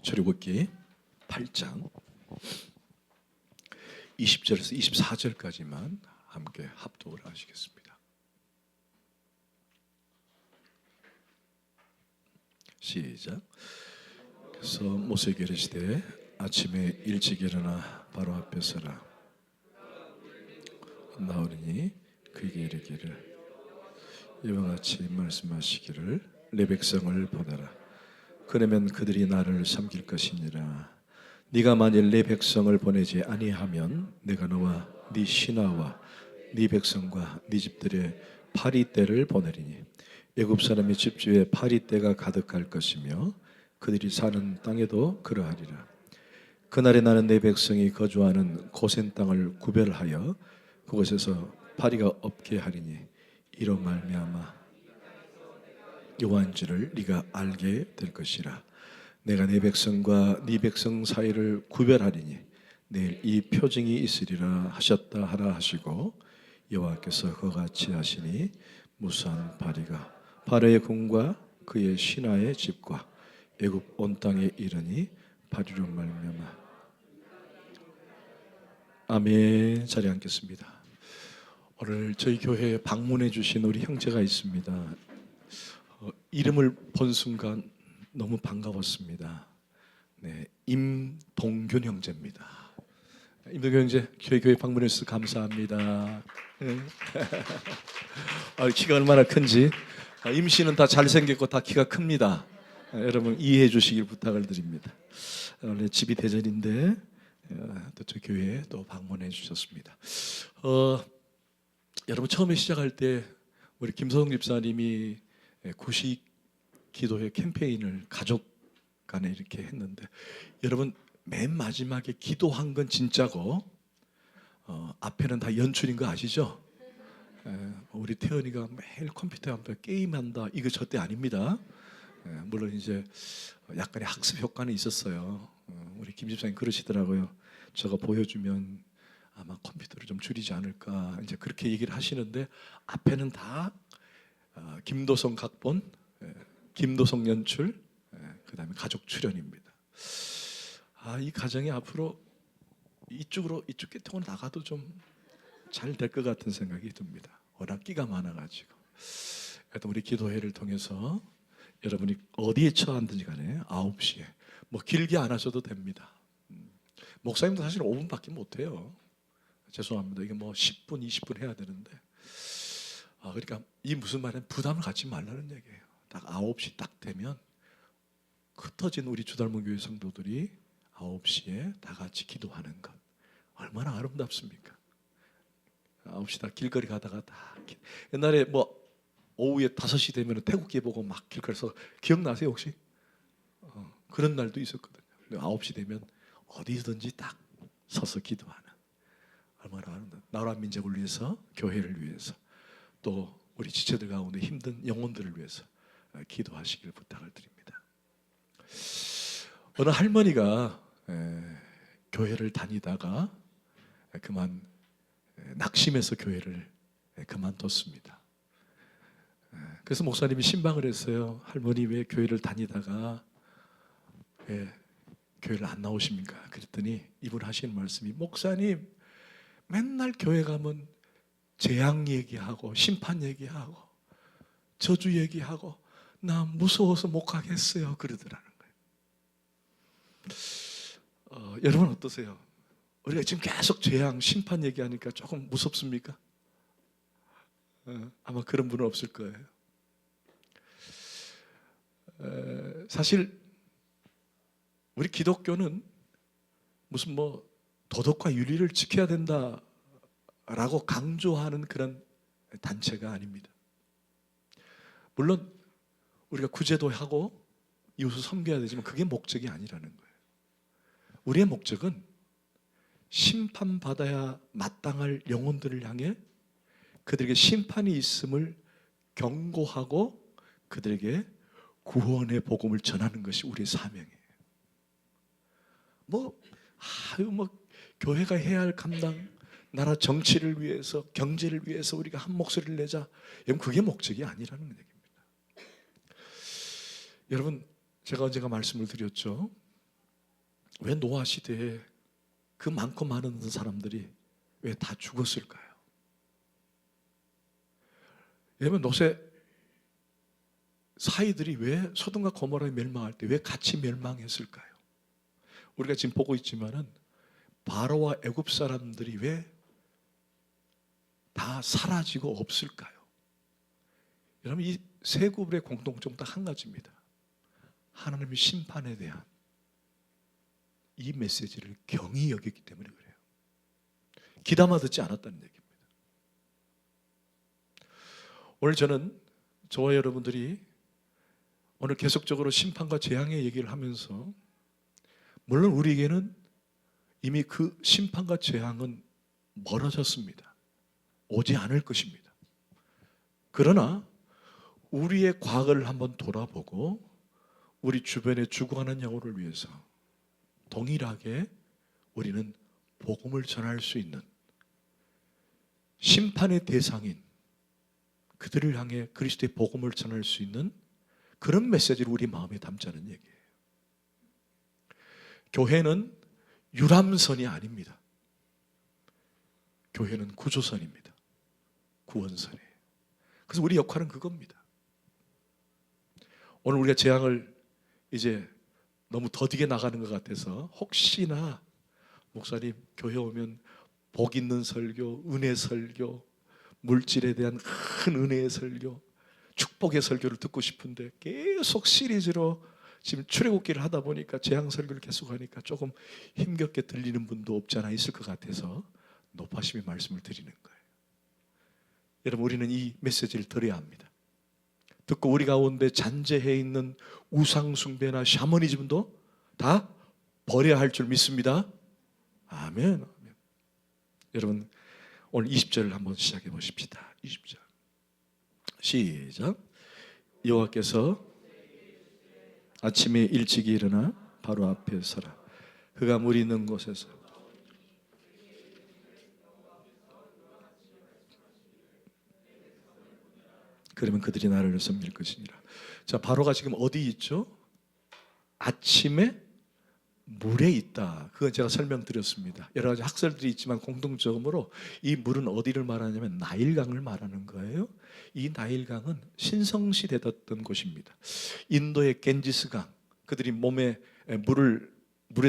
출애굽기 8장 20절에서 24절까지만 함께 합독을 하시겠습니다. 시작. 그래서 모세에게 이르시되 아침에 일찍 일어나 바로 앞에 서라. 나오리니 그에게 이르기를 이와 같이 말씀하시기를 내 백성을 보내라. 그러면 그들이 나를 섬길 것이니라. 네가 만일 내 백성을 보내지 아니하면 내가 너와 네 신하와 네 백성과 네 집들의 파리떼를 보내리니 애굽 사람의 집주에 파리떼가 가득할 것이며 그들이 사는 땅에도 그러하리라. 그날에 나는 내 백성이 거주하는 고센 땅을 구별하여 그곳에서 파리가 없게 하리니 이로 말미암아 여호와인 줄을 네가 알게 될 것이라. 내가 내 백성과 네 백성 사이를 구별하리니 내일 이 표징이 있으리라 하셨다 하라 하시고 여호와께서 그같이 하시니 무수한 파리가 바로의 궁과 그의 신하의 집과 애굽 온 땅에 이르니 파리로 말미암아. 아멘. 자리에 앉겠습니다. 오늘 저희 교회에 방문해 주신 우리 형제가 있습니다. 이름을 본 순간 너무 반가웠습니다. 네, 임동균 형제입니다. 임동균 형제, 저희 교회 방문해 주셔서 감사합니다. 네. 키가 얼마나 큰지. 임씨는 다 잘생겼고 다 키가 큽니다. 여러분 이해해 주시길 부탁을 드립니다. 원래 집이 대전인데 또 저 교회에 또 방문해 주셨습니다. 여러분 처음에 시작할 때 우리 김서동 집사님이 구식 기도회 캠페인을 가족 간에 이렇게 했는데 여러분 맨 마지막에 기도한 건 진짜고 앞에는 다 연출인 거 아시죠? 우리 태연이가 매일 컴퓨터 앞에 게임한다 이거 절대 아닙니다. 물론 이제 약간의 학습 효과는 있었어요. 우리 김 집사님 그러시더라고요. 저거 보여주면 아마 컴퓨터를 좀 줄이지 않을까 이제 그렇게 얘기를 하시는데 앞에는 다 김도성 각본, 김도성 연출, 그다음에 가족 출연입니다. 이 가정이 앞으로 이쪽 계통으로 나가도 좀 잘 될 것 같은 생각이 듭니다. 워낙 끼가 많아가지고. 하여튼 우리 기도회를 통해서 여러분이 어디에 처한든지 간에 9시에 뭐 길게 안 하셔도 됩니다. 목사님도 사실 5분밖에 못 해요. 죄송합니다. 이게 뭐 10분, 20분 해야 되는데 그러니까 이 무슨 말이냐면 부담을 갖지 말라는 얘기예요. 딱 9시 딱 되면 흩어진 우리 주달문 교회 성도들이 9시에 다 같이 기도하는 것 얼마나 아름답습니까? 9시 다 길거리 가다가 다 옛날에 뭐 오후에 5시 되면 태국기 보고 막 길거리에서 기억나세요 혹시? 그런 날도 있었거든요. 9시 되면 어디든지 딱 서서 기도하는 얼마나 아름다운 나라 민족을 위해서 교회를 위해서 또 우리 지체들 가운데 힘든 영혼들을 위해서 기도하시길 부탁을 드립니다. 어느 할머니가 교회를 다니다가 그만 낙심해서 교회를 그만뒀습니다. 그래서 목사님이 신방을 했어요. 할머니 왜 교회를 다니다가 왜 교회를 안 나오십니까? 그랬더니 이분 하시는 말씀이 목사님 맨날 교회 가면 재앙 얘기하고 심판 얘기하고 저주 얘기하고 나 무서워서 못 가겠어요 그러더라는 거예요. 여러분 어떠세요? 우리가 지금 계속 재앙 심판 얘기하니까 조금 무섭습니까? 아마 그런 분은 없을 거예요. 사실 우리 기독교는 무슨 뭐 도덕과 윤리를 지켜야 된다라고 강조하는 그런 단체가 아닙니다. 물론 우리가 구제도 하고 이웃을 섬겨야 되지만 그게 목적이 아니라는 거예요. 우리의 목적은 심판받아야 마땅할 영혼들을 향해 그들에게 심판이 있음을 경고하고 그들에게 구원의 복음을 전하는 것이 우리의 사명이에요. 뭐 교회가 해야 할 감당, 나라 정치를 위해서, 경제를 위해서 우리가 한 목소리를 내자. 여러분 그게 목적이 아니라는 얘기입니다. 여러분 제가 언젠가 말씀을 드렸죠. 왜 노아 시대에 그 많고 많은 사람들이 왜 다 죽었을까요? 여러분, 노세 사이들이 왜 소돔과 고모라에 멸망할 때 왜 같이 멸망했을까요? 우리가 지금 보고 있지만은 바로와 애굽 사람들이 왜 다 사라지고 없을까요? 여러분, 이 세 그룹의 공통점 딱 한 가지입니다. 하나님의 심판에 대한 이 메시지를 경히 여겼기 때문에 그래요. 귀담아 듣지 않았다는 얘기입니다. 오늘 저와 여러분들이 오늘 계속적으로 심판과 재앙의 얘기를 하면서, 물론 우리에게는 이미 그 심판과 재앙은 멀어졌습니다. 오지 않을 것입니다. 그러나 우리의 과거를 한번 돌아보고 우리 주변에 죽어가는 영혼을 위해서 동일하게 우리는 복음을 전할 수 있는, 심판의 대상인 그들을 향해 그리스도의 복음을 전할 수 있는 그런 메시지를 우리 마음에 담자는 얘기예요. 교회는 유람선이 아닙니다. 교회는 구조선입니다. 구원선이에요. 그래서 우리 역할은 그겁니다. 오늘 우리가 재앙을 이제 너무 더디게 나가는 것 같아서 혹시나 목사님 교회 오면 복 있는 설교, 은혜 설교, 물질에 대한 큰 은혜의 설교, 축복의 설교를 듣고 싶은데 계속 시리즈로 지금 출애굽기를 하다 보니까 재앙 설교를 계속 하니까 조금 힘겹게 들리는 분도 없지 않아 있을 것 같아서 높아심의 말씀을 드리는 거예요. 여러분, 우리는 이 메시지를 들어야 합니다. 듣고 우리 가운데 잔재해 있는 우상 숭배나 샤머니즘도 다 버려야 할 줄 믿습니다. 아멘. 아멘. 여러분, 오늘 20절을 한번 시작해 보십시다. 20절 시작. 여호와께서 아침에 일찍이 일어나 바로 앞에 서라. 그가 물이 있는 곳에서 그러면 그들이 나를 섬길 것이니라. 자, 바로가 지금 어디 있죠? 아침에 물에 있다. 그건 제가 설명드렸습니다. 여러 가지 학설들이 있지만 공통적으로 이 물은 어디를 말하냐면 나일강을 말하는 거예요. 이 나일강은 신성시대였던 곳입니다. 인도의 겐지스강, 그들이 물에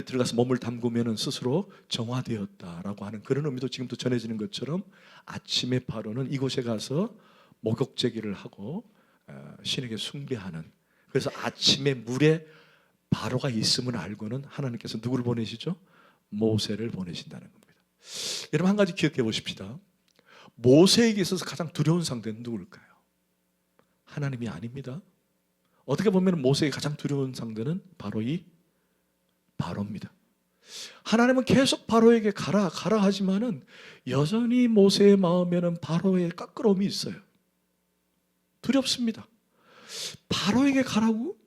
들어가서 몸을 담그면 스스로 정화되었다라고 하는 그런 의미도 지금도 전해지는 것처럼 아침에 바로는 이곳에 가서 목욕제기를 하고 신에게 숭배하는, 그래서 아침에 물에 바로가 있음을 알고는 하나님께서 누구를 보내시죠? 모세를 보내신다는 겁니다. 여러분, 한 가지 기억해 보십시다. 모세에게 있어서 가장 두려운 상대는 누굴까요? 하나님이 아닙니다. 어떻게 보면 모세에게 가장 두려운 상대는 바로 이 바로입니다. 하나님은 계속 바로에게 가라 가라 하지만은 여전히 모세의 마음에는 바로의 까끄러움이 있어요. 두렵습니다. 바로에게 가라고?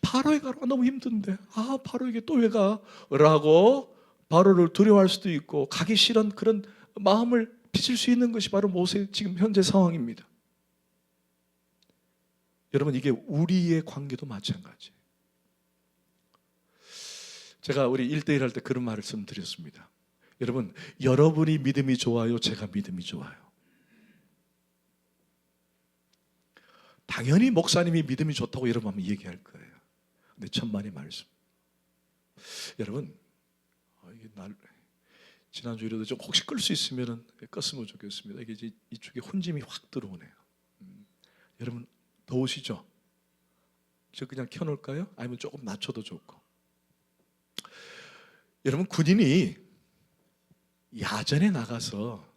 바로에게 가라고 너무 힘든데, 바로에게 또 왜 가? 라고 바로를 두려워할 수도 있고 가기 싫은 그런 마음을 빚을 수 있는 것이 바로 모세의 지금 현재 상황입니다. 여러분, 이게 우리의 관계도 마찬가지예요. 제가 우리 1대1 할 때 그런 말씀 드렸습니다. 여러분, 여러분이 믿음이 좋아요? 제가 믿음이 좋아요? 당연히 목사님이 믿음이 좋다고 여러분 하면 얘기할 거예요. 근데 천만의 말씀. 여러분, 이게 지난주에도 좀 혹시 끌 수 있으면 껐으면 좋겠습니다. 이게 이제 이쪽에 혼짐이 확 들어오네요. 여러분, 더우시죠? 저 그냥 켜놓을까요? 아니면 조금 낮춰도 좋고. 여러분, 군인이 야전에 나가서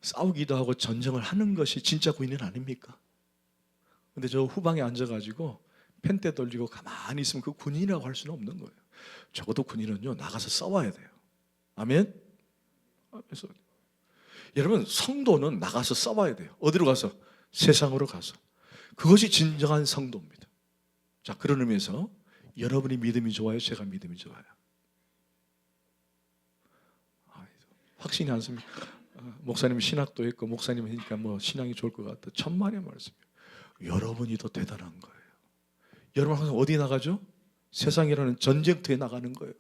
싸우기도 하고 전쟁을 하는 것이 진짜 군인 아닙니까? 근데 저 후방에 앉아가지고 펜대 돌리고 가만히 있으면 그 군인이라고 할 수는 없는 거예요. 적어도 군인은요, 나가서 싸워야 돼요. 아멘? 그래서 여러분, 성도는 나가서 싸워야 돼요. 어디로 가서? 세상으로 가서. 그것이 진정한 성도입니다. 자, 그런 의미에서 여러분이 믿음이 좋아요? 제가 믿음이 좋아요? 확신이 안 씁니다. 목사님은 신학도 있고 목사님이니까 뭐 신앙이 좋을 것 같아. 천만의 말씀이에요. 여러분이 더 대단한 거예요. 여러분 항상 어디 나가죠? 세상이라는 전쟁터에 나가는 거예요.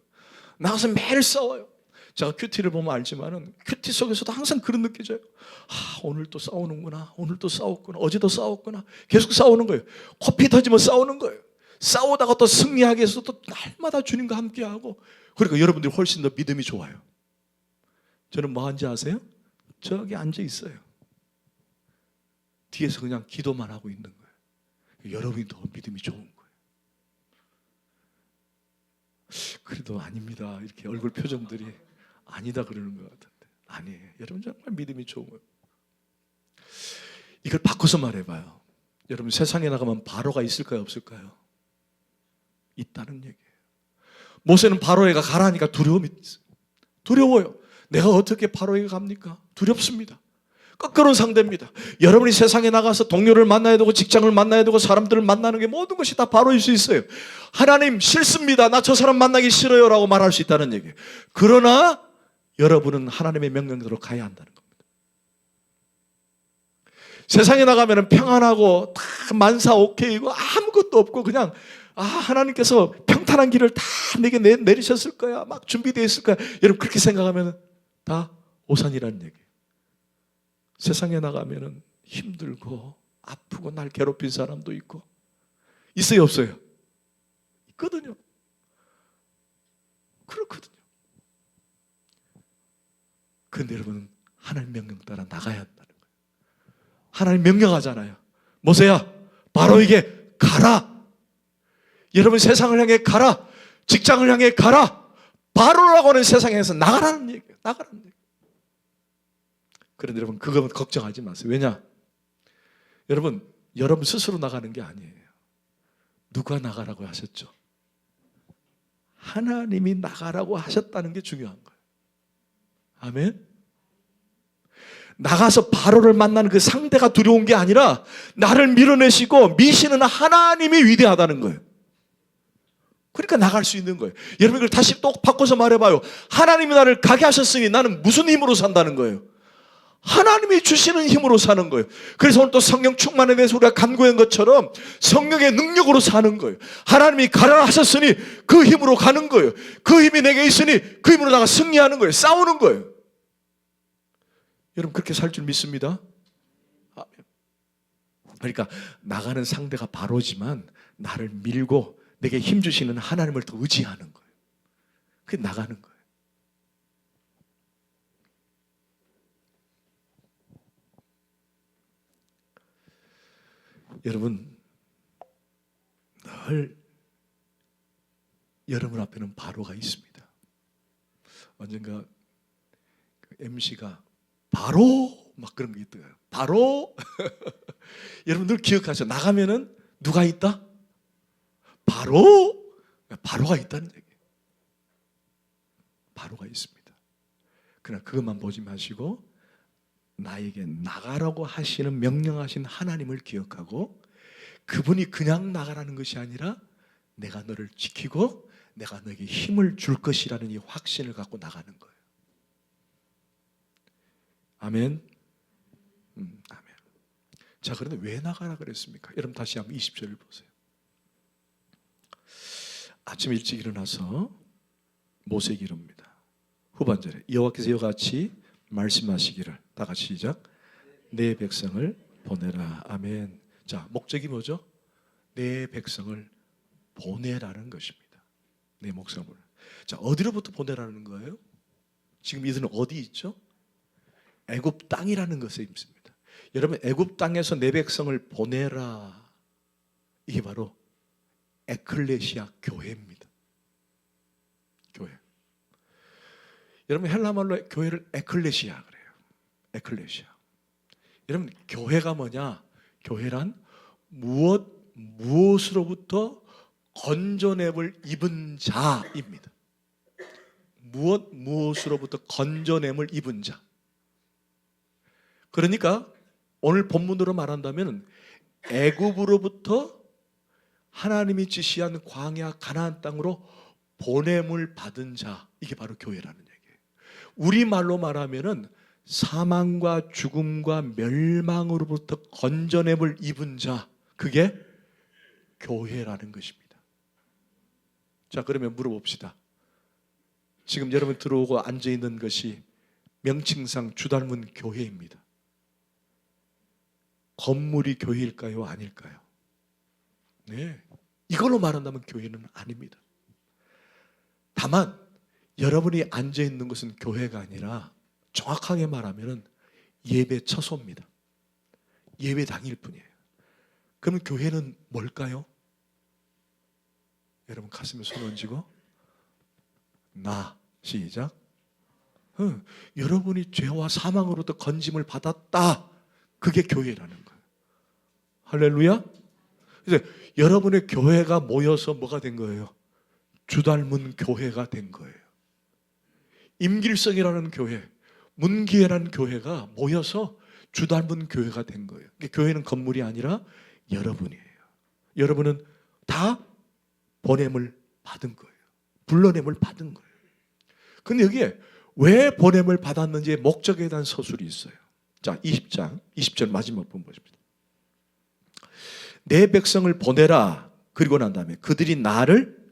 나가서 매일 싸워요. 제가 큐티를 보면 알지만은 큐티 속에서도 항상 그런 느껴져요. 오늘 또 싸우는구나. 오늘 또 싸웠구나. 어제도 싸웠구나. 계속 싸우는 거예요. 코피 터지면 싸우는 거예요. 싸우다가 또 승리하기 위해서 또 날마다 주님과 함께하고, 그러니까 여러분들이 훨씬 더 믿음이 좋아요. 저는 뭐 하는지 아세요? 저기 앉아 있어요. 뒤에서 그냥 기도만 하고 있는 거예요. 여러분이 더 믿음이 좋은 거예요. 그래도 아닙니다. 이렇게 얼굴 표정들이 아니다 그러는 것 같은데, 아니에요. 여러분 정말 믿음이 좋은 거예요. 이걸 바꿔서 말해봐요. 여러분 세상에 나가면 바로가 있을까요, 없을까요? 있다는 얘기예요. 모세는 바로에가 가라니까 두려움이 있어요. 두려워요. 내가 어떻게 바로에게 갑니까? 두렵습니다. 거꾸로는 상대입니다. 여러분이 세상에 나가서 동료를 만나야 되고 직장을 만나야 되고 사람들을 만나는 게 모든 것이 다 바로일 수 있어요. 하나님 싫습니다. 나 저 사람 만나기 싫어요 라고 말할 수 있다는 얘기예요. 그러나 여러분은 하나님의 명령대로 가야 한다는 겁니다. 세상에 나가면 평안하고 다 만사 오케이고 아무것도 없고 그냥 하나님께서 평탄한 길을 다 내게 내리셨을 거야. 막 준비되어 있을 거야. 여러분 그렇게 생각하면 다 오산이라는 얘기예요. 세상에 나가면 힘들고 아프고 날 괴롭힌 사람도 있고, 있어요 없어요? 있거든요. 그렇거든요. 그런데 여러분 하나님 명령 따라 나가야 한다는 거예요. 하나님 명령하잖아요. 모세야 바로에게 가라. 여러분 세상을 향해 가라. 직장을 향해 가라. 바로라고 하는 세상에서 나가라는 얘기예요. 나가라는 얘기예요. 그런데 여러분 그거 걱정하지 마세요. 왜냐? 여러분 스스로 나가는 게 아니에요. 누가 나가라고 하셨죠? 하나님이 나가라고 하셨다는 게 중요한 거예요. 아멘? 나가서 바로를 만나는 그 상대가 두려운 게 아니라 나를 밀어내시고 미시는 하나님이 위대하다는 거예요. 그러니까 나갈 수 있는 거예요. 여러분 이걸 다시 또 바꿔서 말해봐요. 하나님이 나를 가게 하셨으니 나는 무슨 힘으로 산다는 거예요? 하나님이 주시는 힘으로 사는 거예요. 그래서 오늘 또 성령 충만에 대해서 우리가 간구한 것처럼 성령의 능력으로 사는 거예요. 하나님이 가라 하셨으니 그 힘으로 가는 거예요. 그 힘이 내게 있으니 그 힘으로 나가 승리하는 거예요. 싸우는 거예요. 여러분 그렇게 살 줄 믿습니다. 그러니까 나가는 상대가 바로지만 나를 밀고 내게 힘 주시는 하나님을 더 의지하는 거예요. 그게 나가는 거예요. 여러분 늘 여러분 앞에는 바로가 있습니다. 언젠가 MC가 바로 막 그런 게 있더라고요. 바로 여러분 늘 기억하죠. 나가면은 누가 있다? 바로가 있다는 얘기예요. 바로가 있습니다. 그러나 그것만 보지 마시고 나에게 나가라고 하시는 명령하신 하나님을 기억하고 그분이 그냥 나가라는 것이 아니라 내가 너를 지키고 내가 너에게 힘을 줄 것이라는 이 확신을 갖고 나가는 거예요. 아멘. 아멘. 자, 그런데 왜 나가라 그랬습니까? 여러분 다시 한번 20절을 보세요. 아침 일찍 일어나서 모세에게 이릅니다. 후반절에 여호와께서 이와 같이 말씀하시기를, 다 같이 시작. 내 백성을 보내라. 아멘. 자, 목적이 뭐죠? 내 백성을 보내라는 것입니다. 내 목성을. 자, 어디로부터 보내라는 거예요? 지금 이들은 어디 있죠? 애굽 땅이라는 것에 있습니다. 여러분 애굽 땅에서 내 백성을 보내라. 이게 바로 에클레시아 교회입니다. 교회. 여러분 헬라말로 교회를 에클레시아 그래요. 에클레시아. 여러분 교회가 뭐냐? 교회란 무엇으로부터 건져냄을 입은 자입니다. 무엇으로부터 건져냄을 입은 자. 그러니까 오늘 본문으로 말한다면 애굽으로부터 하나님이 지시한 광야 가나안 땅으로 보냄을 받은 자, 이게 바로 교회라는 얘기예요. 우리말로 말하면은 사망과 죽음과 멸망으로부터 건져냄을 입은 자, 그게 교회라는 것입니다. 자, 그러면 물어봅시다. 지금 여러분 들어오고 앉아 있는 것이 명칭상 주 닮은 교회입니다. 건물이 교회일까요? 아닐까요? 네, 이걸로 말한다면 교회는 아닙니다. 다만 여러분이 앉아 있는 것은 교회가 아니라 정확하게 말하면 예배 처소입니다. 예배당일 뿐이에요. 그러면 교회는 뭘까요? 여러분 가슴에 손 얹고 나 시작. 여러분이 죄와 사망으로부터 건짐을 받았다. 그게 교회라는 거예요. 할렐루야. 그래서 여러분의 교회가 모여서 뭐가 된 거예요? 주 닮은 교회가 된 거예요. 임길성이라는 교회, 문기회라는 교회가 모여서 주 닮은 교회가 된 거예요. 교회는 건물이 아니라 여러분이에요. 여러분은 다 보냄을 받은 거예요. 불러냄을 받은 거예요. 근데 여기에 왜 보냄을 받았는지의 목적에 대한 서술이 있어요. 자, 20장 20절 마지막 부분 보십시오. 내 백성을 보내라. 그리고 난 다음에 그들이 나를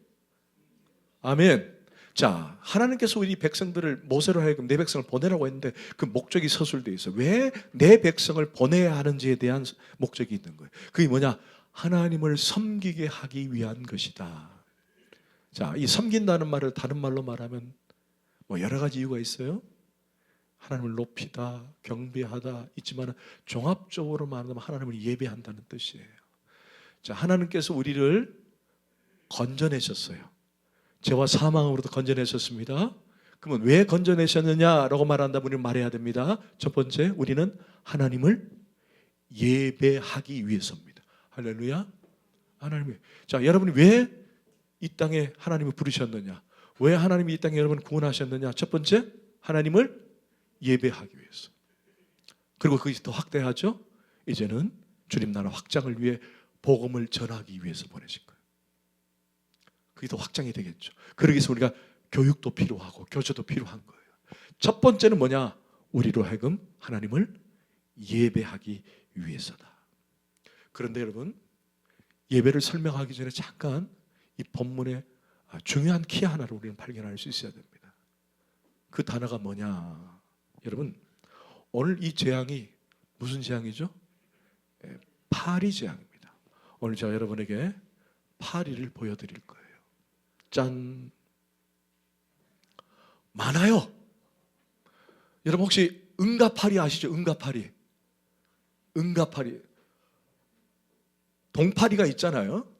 아멘. 자, 하나님께서 우리 백성들을 모세로 하여금 내 백성을 보내라고 했는데 그 목적이 서술되어 있어요. 왜 내 백성을 보내야 하는지에 대한 목적이 있는 거예요. 그게 뭐냐? 하나님을 섬기게 하기 위한 것이다. 자, 이 섬긴다는 말을 다른 말로 말하면 뭐 여러 가지 이유가 있어요. 하나님을 높이다, 경배하다 있지만 종합적으로 말하면 하나님을 예배한다는 뜻이에요. 자, 하나님께서 우리를 건져내셨어요. 죄와 사망으로부터 건져내셨습니다. 그러면 왜 건져내셨느냐라고 말한다면 우리는 말해야 됩니다. 첫 번째, 우리는 하나님을 예배하기 위해서입니다. 할렐루야. 하나님이. 자, 여러분이 왜 이 땅에 하나님을 부르셨느냐? 왜 하나님이 이 땅에 여러분을 구원하셨느냐? 첫 번째, 하나님을 예배하기 위해서. 그리고 그것이 더 확대하죠. 이제는 주님 나라 확장을 위해 복음을 전하기 위해서 보내신 거예요. 그게 더 확장이 되겠죠. 그러기 위해서 우리가 교육도 필요하고 교제도 필요한 거예요. 첫 번째는 뭐냐? 우리로 하여금 하나님을 예배하기 위해서다. 그런데 여러분, 예배를 설명하기 전에 잠깐 이 본문의 중요한 키 하나를 우리는 발견할 수 있어야 됩니다. 그 단어가 뭐냐? 여러분, 오늘 이 재앙이 무슨 재앙이죠? 파리 재앙입니다. 오늘 제가 여러분에게 파리를 보여드릴 거예요. 짠! 많아요. 여러분 혹시 응가파리 아시죠? 응가파리. 응가파리. 동파리가 있잖아요.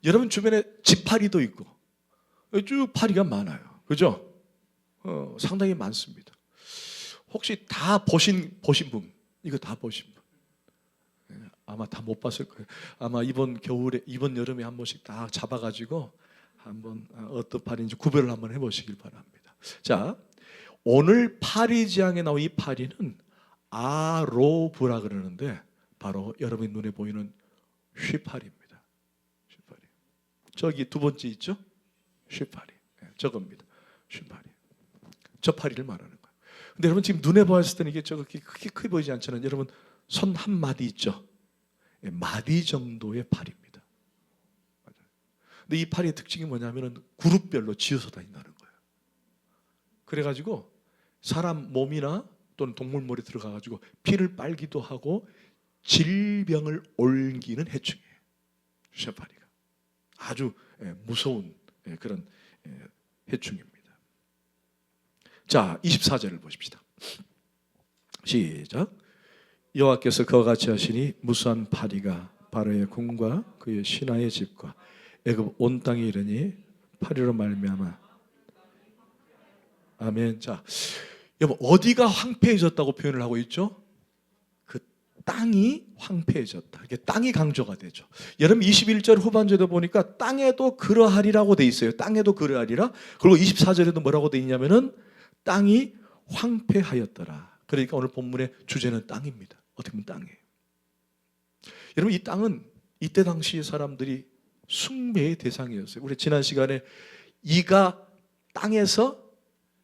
여러분 주변에 지파리도 있고 쭉 파리가 많아요. 그죠? 상당히 많습니다. 혹시 다 보신 분? 이거 다 보신 분? 아마 다 못 봤을 거예요. 아마 이번 겨울에, 이번 여름에 한 번씩 다 잡아가지고 한번 어떤 파리인지 구별을 한번 해보시길 바랍니다. 자, 오늘 파리 지향에 나온 이 파리는 아로브라 그러는데 바로 여러분 눈에 보이는 쉬파리입니다. 쉬파리. 저기 두 번째 있죠? 쉬파리. 저겁니다. 쉬파리. 저 파리를 말하는 거예요. 근데 여러분 지금 눈에 보았을 때는 이게 저렇게 크게 크게 보이지 않잖아요. 여러분 손 한 마디 있죠? 마디 정도의 파리입니다. 근데 이 파리의 특징이 뭐냐면은 그룹별로 지어서 다닌다는 거예요. 그래가지고 사람 몸이나 또는 동물몰에 들어가가지고 피를 빨기도 하고 질병을 옮기는 해충이에요. 쇠파리가 아주 무서운 그런 해충입니다. 자, 24절을 보십시다. 시작. 여호와께서 그와 같이 하시니 무수한 파리가 바로의 궁과 그의 신하의 집과 애굽 온 땅에 이르니 파리로 말미암아. 아멘. 자, 여러분 어디가 황폐해졌다고 표현을 하고 있죠? 그 땅이 황폐해졌다. 이게 땅이 강조가 되죠. 여러분 21절 후반절에 보니까 땅에도 그러하리라고 돼 있어요. 땅에도 그러하리라. 그리고 24절에도 뭐라고 돼 있냐면은 땅이 황폐하였더라. 그러니까 오늘 본문의 주제는 땅입니다. 어떻게 보면 땅이에요. 여러분 이 땅은 이때 당시 사람들이 숭배의 대상이었어요. 우리 지난 시간에 이가 땅에서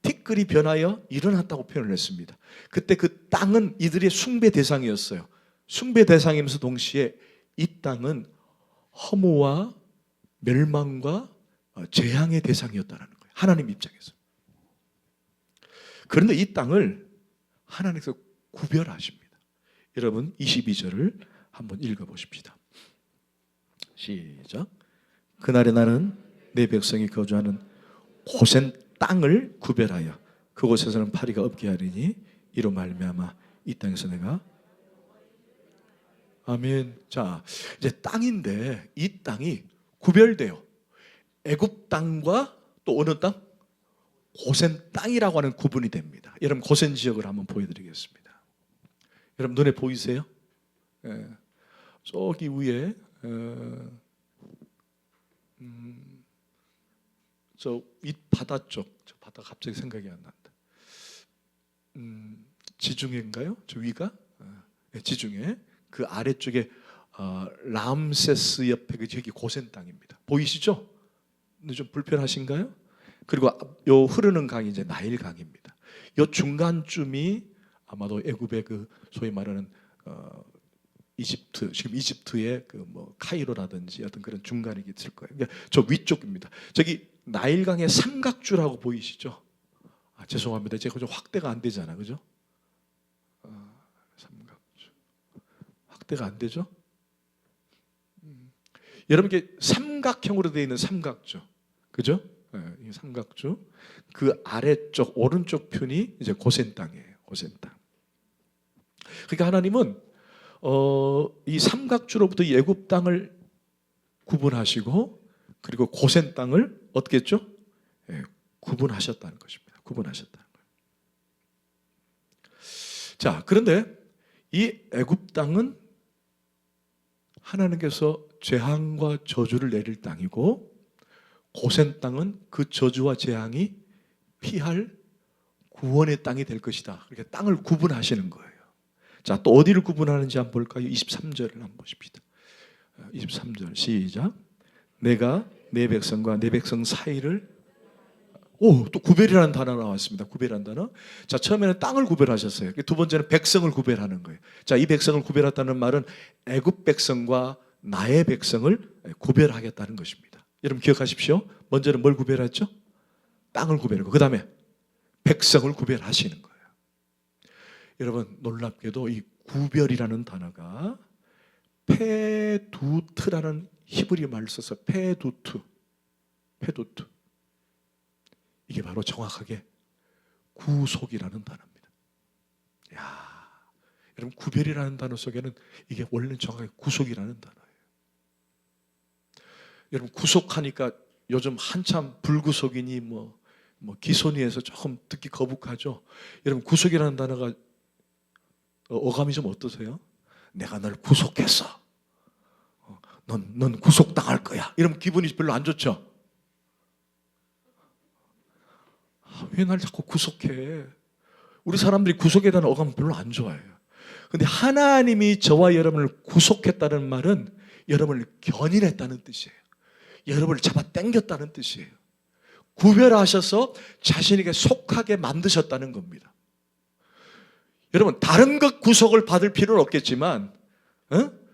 티끌이 변하여 일어났다고 표현을 했습니다. 그때 그 땅은 이들의 숭배 대상이었어요. 숭배 대상이면서 동시에 이 땅은 허무와 멸망과 재앙의 대상이었다는 거예요. 하나님 입장에서. 그런데 이 땅을 하나님께서 구별하십니다. 여러분 22절을 한번 읽어보십시다. 시작. 그날에 나는 내 백성이 거주하는 고센 땅을 구별하여 그곳에서는 파리가 없게 하리니 이로 말미암아 이 땅에서 내가 아멘. 자, 이제 땅인데 이 땅이 구별돼요. 애굽 땅과 또 어느 땅? 고센 땅이라고 하는 구분이 됩니다. 여러분 고센 지역을 한번 보여드리겠습니다. 여러분 눈에 보이세요? 예. 저기 위에 저 윗바다 쪽, 저 바다 갑자기 생각이 안 난다. 지중해인가요? 저 위가? 네, 지중해. 그 아래쪽에 람세스 옆에 그 저기 고센 땅입니다. 보이시죠? 근데 좀 불편하신가요? 그리고 요 흐르는 강이 이제 나일 강입니다. 요 중간쯤이 아마도 애굽의 그 소위 말하는 이집트, 지금 이집트의 그 뭐 카이로라든지 어떤 그런 중간이 있을 거예요. 그러니까 저 위쪽입니다. 저기 나일강의 삼각주라고 보이시죠? 죄송합니다. 제가 좀 확대가 안 되잖아, 그죠? 삼각주 확대가 안 되죠? 여러분 이게 삼각형으로 되어 있는 삼각주, 그죠? 이 삼각주 그 아래쪽 오른쪽 편이 이제 고센 땅이에요. 고센 땅. 그러니까 하나님은 이 삼각주로부터 이 애굽 땅을 구분하시고 그리고 고센 땅을 어떻게 했죠? 구분하셨다는 것입니다. 구분하셨다는 거예요. 자, 그런데 이 애굽 땅은 하나님께서 재앙과 저주를 내릴 땅이고 고센 땅은 그 저주와 재앙이 피할 구원의 땅이 될 것이다. 그렇게 땅을 구분하시는 거예요. 자, 또 어디를 구분하는지 한번 볼까요? 23절을 한번 보십시다. 23절 시작. 내가 내 백성과 내 백성 사이를 또 구별이라는 단어 나왔습니다. 구별한 단어. 자, 처음에는 땅을 구별하셨어요. 두 번째는 백성을 구별하는 거예요. 자, 이 백성을 구별했다는 말은 애굽 백성과 나의 백성을 구별하겠다는 것입니다. 여러분 기억하십시오. 먼저는 뭘 구별했죠? 땅을 구별하고 그 다음에 백성을 구별하시는 거예요. 여러분 놀랍게도 이 구별이라는 단어가 페두트라는 히브리 말을 써서 페두트 이게 바로 정확하게 구속이라는 단어입니다. 야, 여러분 구별이라는 단어 속에는 이게 원래는 정확하게 구속이라는 단어예요. 여러분 구속하니까 요즘 한참 불구속이니 뭐 기소니에서 조금 듣기 거북하죠. 여러분 구속이라는 단어가 어감이 좀 어떠세요? 내가 널 구속했어. 넌 구속당할 거야. 이러면 기분이 별로 안 좋죠. 왜 날 자꾸 구속해? 우리 사람들이 구속에 대한 어감 별로 안 좋아해요. 근데 하나님이 저와 여러분을 구속했다는 말은 여러분을 견인했다는 뜻이에요. 여러분을 잡아 당겼다는 뜻이에요. 구별하셔서 자신에게 속하게 만드셨다는 겁니다. 여러분 다른 것 구속을 받을 필요는 없겠지만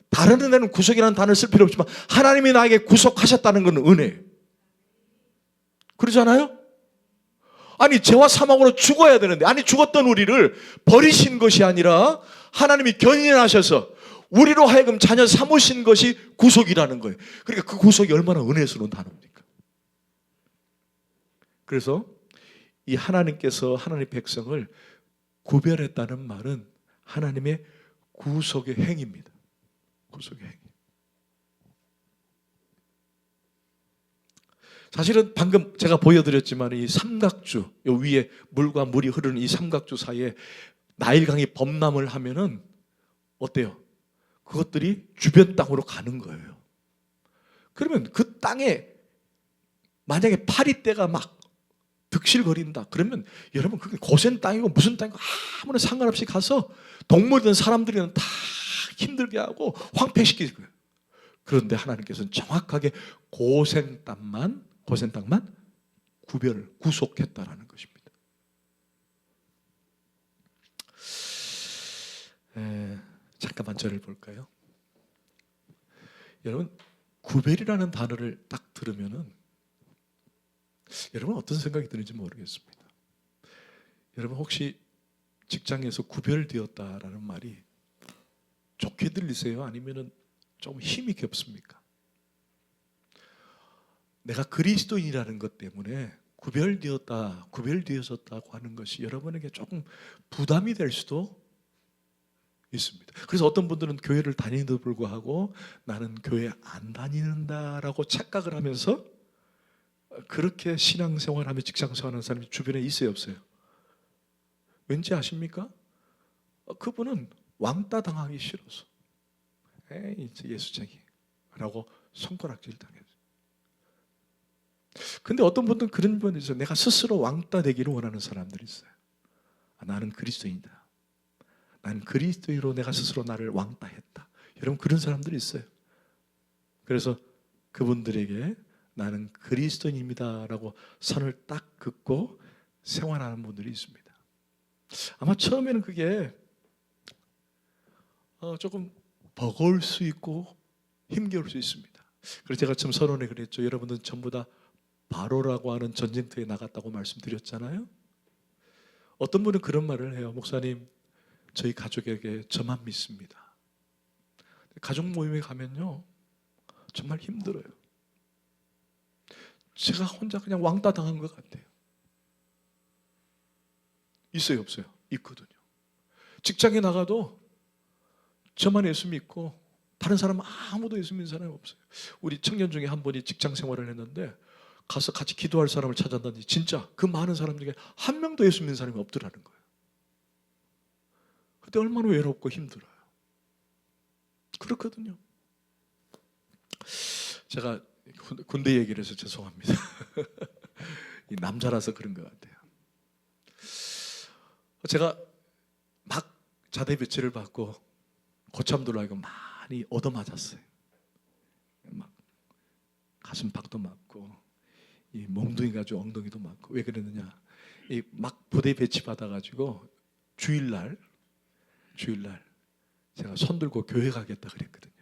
다른 데는 구속이라는 단어를 쓸 필요 없지만 하나님이 나에게 구속하셨다는 건 은혜예요. 그러지 않아요? 아니 죄와 사망으로 죽어야 되는데 죽었던 우리를 버리신 것이 아니라 하나님이 견인하셔서 우리로 하여금 자녀 삼으신 것이 구속이라는 거예요. 그러니까 그 구속이 얼마나 은혜스러운 단어입니까? 그래서 이 하나님께서 하나님의 백성을 구별했다는 말은 하나님의 구속의 행위입니다. 구속의 행위. 사실은 방금 제가 보여드렸지만 이 삼각주, 요 위에 물과 물이 흐르는 이 삼각주 사이에 나일강이 범람을 하면은 어때요? 그것들이 주변 땅으로 가는 거예요. 그러면 그 땅에 만약에 파리떼가 막 득실거린다. 그러면 여러분 그게 고센 땅이고 무슨 땅이고 아무나 상관없이 가서 동물이든 사람들이든 다 힘들게 하고 황폐시킬 거예요. 그런데 하나님께서는 정확하게 고센 땅만 구속했다라는 것입니다. 잠깐만 저를 볼까요? 여러분 구별이라는 단어를 딱 들으면은 여러분 어떤 생각이 드는지 모르겠습니다. 여러분 혹시 직장에서 구별되었다라는 말이 좋게 들리세요? 아니면은 좀 힘이 겹습니까? 내가 그리스도인이라는 것 때문에 구별되어졌다고 하는 것이 여러분에게 조금 부담이 될 수도 있습니다. 그래서 어떤 분들은 교회를 다니는데도 불구하고 나는 교회 안 다니는다라고 착각을 하면서 그렇게 신앙생활하며 직장생활하는 사람이 주변에 있어요, 없어요? 왠지 아십니까? 그분은 왕따 당하기 싫어서 에이 예수쟁이 라고 손가락질 당했어요. 근데 어떤 분들은 그런 분이 있어요. 내가 스스로 왕따 되기를 원하는 사람들이 있어요. 나는 그리스도인이다. 나는 그리스도인으로 내가 스스로 나를 왕따했다. 여러분 그런 사람들이 있어요. 그래서 그분들에게 나는 그리스도인입니다라고 선을 딱 긋고 생활하는 분들이 있습니다. 아마 처음에는 그게 조금 버거울 수 있고 힘겨울 수 있습니다. 그래서 제가 처음 선언에 그랬죠. 여러분들은 전부 다 바로라고 하는 전쟁터에 나갔다고 말씀드렸잖아요. 어떤 분은 그런 말을 해요. 목사님, 저희 가족에게 저만 믿습니다. 가족 모임에 가면요 정말 힘들어요. 제가 혼자 그냥 왕따 당한 것 같아요. 있어요, 없어요? 있거든요. 직장에 나가도 저만 예수 믿고 다른 사람은 아무도 예수 믿는 사람이 없어요. 우리 청년 중에 한 분이 직장 생활을 했는데 가서 같이 기도할 사람을 찾았는데 진짜 그 많은 사람 중에 한 명도 예수 믿는 사람이 없더라는 거예요. 그때 얼마나 외롭고 힘들어요. 그렇거든요. 제가 군대 얘기를 해서 죄송합니다. 남자라서 그런 것 같아요. 제가 막 자대 배치를 받고 고참들로 하여금 많이 얻어맞았어요. 막 가슴팍도 맞고 이 몽둥이 가지고 엉덩이도 맞고. 왜 그랬느냐, 이 막 부대 배치 받아가지고 주일날 제가 손 들고 교회 가겠다 그랬거든요.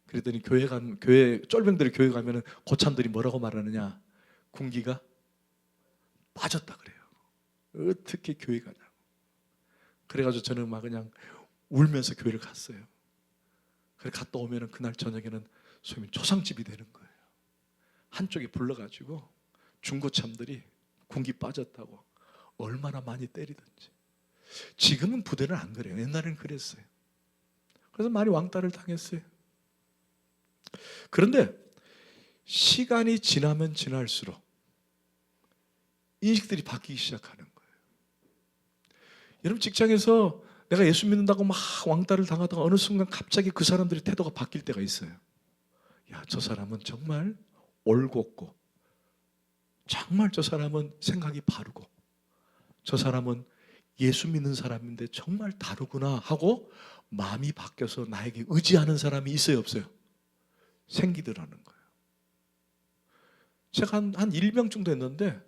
그랬더니 교회 쫄병들이 교회 가면은 고참들이 뭐라고 말하느냐, 군기가 빠졌다 그래요. 어떻게 교회 가냐고. 그래가지고 저는 막 그냥 울면서 교회를 갔어요. 그래 갔다 오면은 그날 저녁에는 소위 초상집이 되는 거예요. 한쪽에 불러가지고 중고참들이 군기 빠졌다고 얼마나 많이 때리든지. 지금은 부대는 안 그래요. 옛날에는 그랬어요. 그래서 많이 왕따를 당했어요. 그런데 시간이 지나면 지날수록 인식들이 바뀌기 시작하는 거예요. 여러분 직장에서 내가 예수 믿는다고 막 왕따를 당하다가 어느 순간 갑자기 그 사람들의 태도가 바뀔 때가 있어요. 야, 저 사람은 정말 올곧고, 정말 저 사람은 생각이 바르고, 저 사람은 예수 믿는 사람인데 정말 다르구나 하고 마음이 바뀌어서 나에게 의지하는 사람이 있어요, 없어요? 생기더라는 거예요. 제가 한 1명 정도 했는데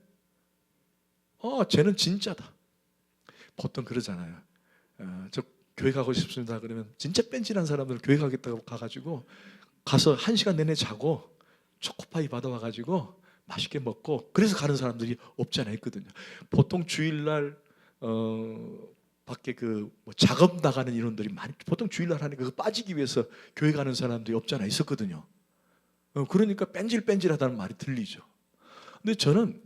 쟤는 진짜다. 보통 그러잖아요. 저 교회 가고 싶습니다 그러면 진짜 뺀질한 사람들 교회 가겠다고 가가지고 가서 1시간 내내 자고 초코파이 받아와가지고 맛있게 먹고 그래서 가는 사람들이 없지 않아 있거든요. 보통 주일날 밖에 뭐 작업 나가는 인원들이 많이 보통 주일날 하니까 그 빠지기 위해서 교회 가는 사람들이 없지 않아 있었거든요. 그러니까 뺀질뺀질하다는 말이 들리죠. 근데 저는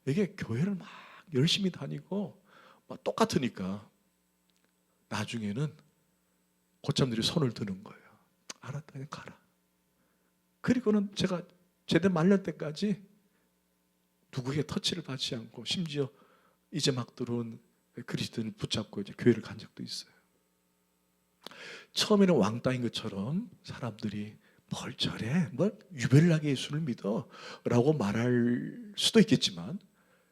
이게 교회를 막 열심히 다니고 막 똑같으니까 나중에는 고참들이 손을 드는 거예요. 알았다, 그냥 가라. 그리고는 제가 제대 말년 때까지 누구에게 터치를 받지 않고 심지어 이제 막 들어온 그리스도인을 붙잡고 이제 교회를 간 적도 있어요. 처음에는 왕따인 것처럼 사람들이 뭘 저래? 뭐 유별나게 예수를 믿어? 라고 말할 수도 있겠지만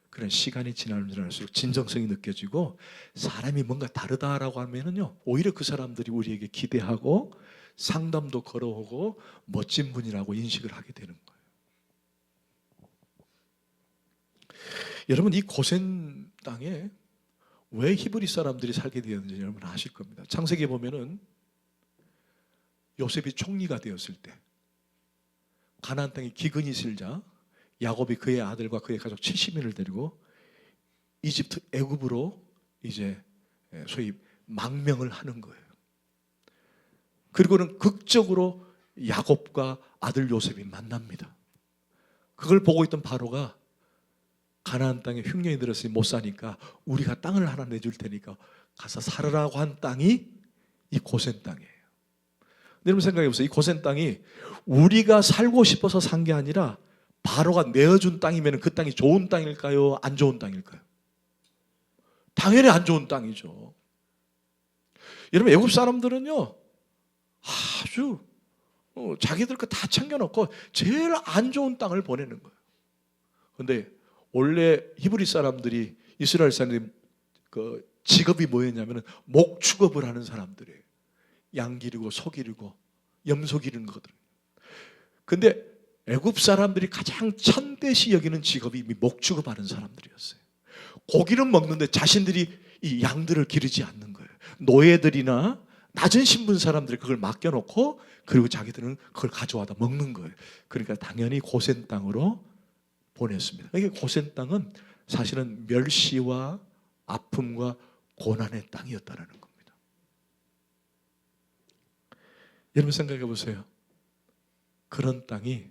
그런 시간이 지나면 지날수록 진정성이 느껴지고 사람이 뭔가 다르다라고 하면은요 오히려 그 사람들이 우리에게 기대하고 상담도 걸어오고 멋진 분이라고 인식을 하게 되는 거예요. 여러분 이 고센 땅에 왜 히브리 사람들이 살게 되었는지 여러분 아실 겁니다. 창세기에 보면은 요셉이 총리가 되었을 때 가나안 땅에 기근이 실자 야곱이 그의 아들과 그의 가족 70인을 데리고 이집트 애굽으로 이제 소위 망명을 하는 거예요. 그리고는 극적으로 야곱과 아들 요셉이 만납니다. 그걸 보고 있던 바로가 가나안 땅에 흉년이 들었으니 못 사니까 우리가 땅을 하나 내줄 테니까 가서 살으라고 한 땅이 이 고센 땅이에요. 여러분 생각해 보세요. 이 고센 땅이 우리가 살고 싶어서 산 게 아니라 바로가 내어준 땅이면 그 땅이 좋은 땅일까요? 안 좋은 땅일까요? 당연히 안 좋은 땅이죠. 여러분 애굽 사람들은요 아주 자기들 거 다 챙겨놓고 제일 안 좋은 땅을 보내는 거예요. 그런데 원래 히브리 사람들이 이스라엘 사람들이 그 직업이 뭐였냐면 목 축업을 하는 사람들이에요. 양 기르고 소 기르고 염소 기르는 거거든요. 근데 애굽 사람들이 가장 천대시 여기는 직업이 목 축업하는 사람들이었어요. 고기는 먹는데 자신들이 이 양들을 기르지 않는 거예요. 노예들이나 낮은 신분 사람들이 그걸 맡겨놓고 그리고 자기들은 그걸 가져와다 먹는 거예요. 그러니까 당연히 고센 땅으로 보냈습니다. 이게 고센 땅은 사실은 멸시와 아픔과 고난의 땅이었다는 겁니다. 여러분 생각해 보세요. 그런 땅이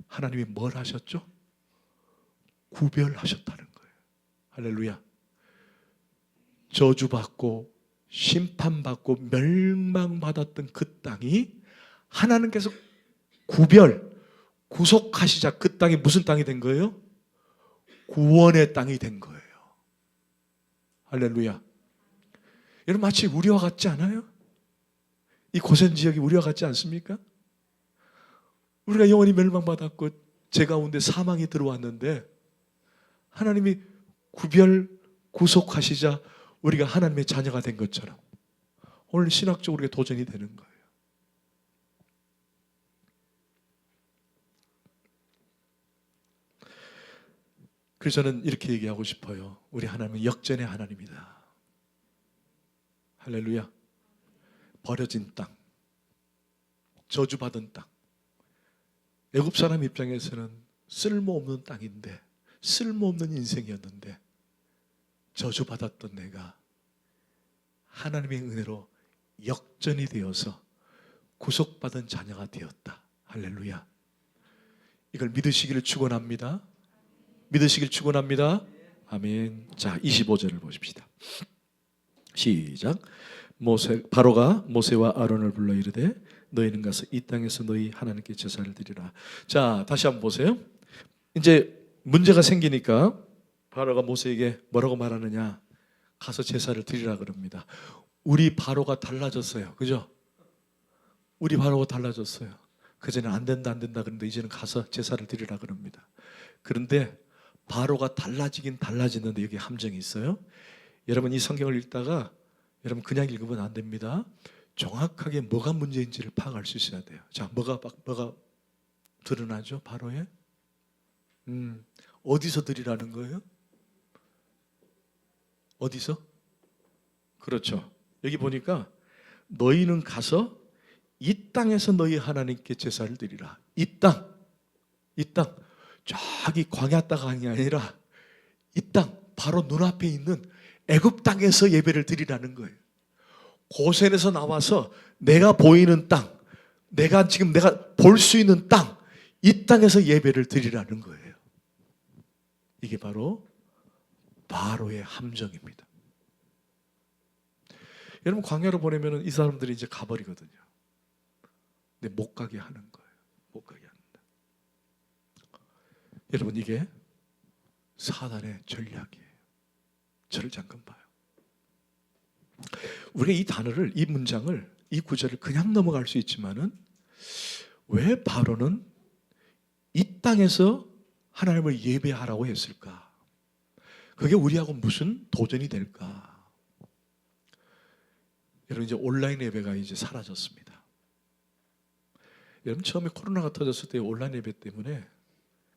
하나님이 뭘 하셨죠? 구별하셨다는 거예요. 할렐루야. 저주받고 심판받고 멸망받았던 그 땅이 하나님께서 구속하시자 그 땅이 무슨 땅이 된 거예요? 구원의 땅이 된 거예요. 할렐루야. 여러분 마치 우리와 같지 않아요? 이 고센 지역이 우리와 같지 않습니까? 우리가 영원히 멸망받았고 제 가운데 사망이 들어왔는데 하나님이 구속하시자 우리가 하나님의 자녀가 된 것처럼 오늘 신학적으로 우리가 도전이 되는 거예요. 그래서 저는 이렇게 얘기하고 싶어요. 우리 하나님은 역전의 하나님이다. 할렐루야. 버려진 땅, 저주받은 땅. 애굽 사람 입장에서는 쓸모없는 땅인데, 쓸모없는 인생이었는데 저주받았던 내가 하나님의 은혜로 역전이 되어서 구속받은 자녀가 되었다. 할렐루야. 이걸 믿으시기를 축원합니다. 믿으시길 축원합니다. 아멘. 자, 25절을 보십시다. 시작. 바로가 모세와 아론을 불러 이르되 너희는 가서 이 땅에서 너희 하나님께 제사를 드리라. 자, 다시 한번 보세요. 이제 문제가 생기니까 바로가 모세에게 뭐라고 말하느냐? 가서 제사를 드리라 그럽니다. 우리 바로가 달라졌어요. 그죠? 우리 바로가 달라졌어요. 그전에는 안 된다 그런데 이제는 가서 제사를 드리라 그럽니다. 그런데 바로가 달라지긴 달라지는데 여기 함정이 있어요. 여러분 이 성경을 읽다가 여러분 그냥 읽으면 안 됩니다. 정확하게 뭐가 문제인지를 파악할 수 있어야 돼요. 자, 뭐가 드러나죠? 바로에? 어디서 드리라는 거예요? 어디서? 그렇죠. 여기 보니까 너희는 가서 이 땅에서 너희 하나님께 제사를 드리라. 이 땅. 저기 광야 땅이 아니라 이 땅, 바로 눈앞에 있는 애굽 땅에서 예배를 드리라는 거예요. 고센에서 나와서 내가 보이는 땅, 내가 볼 수 있는 땅, 이 땅에서 예배를 드리라는 거예요. 이게 바로 바로의 함정입니다. 여러분 광야로 보내면 이 사람들이 이제 가버리거든요. 근데 못 가게 하는 거예요. 못 가게 합니다. 여러분 이게 사단의 전략이에요. 저를 잠깐 봐요. 우리가 이 단어를, 이 문장을, 이 구절을 그냥 넘어갈 수 있지만은 왜 바로는 이 땅에서 하나님을 예배하라고 했을까? 그게 우리하고 무슨 도전이 될까? 여러분 이제 온라인 예배가 이제 사라졌습니다. 여러분 처음에 코로나가 터졌을 때 온라인 예배 때문에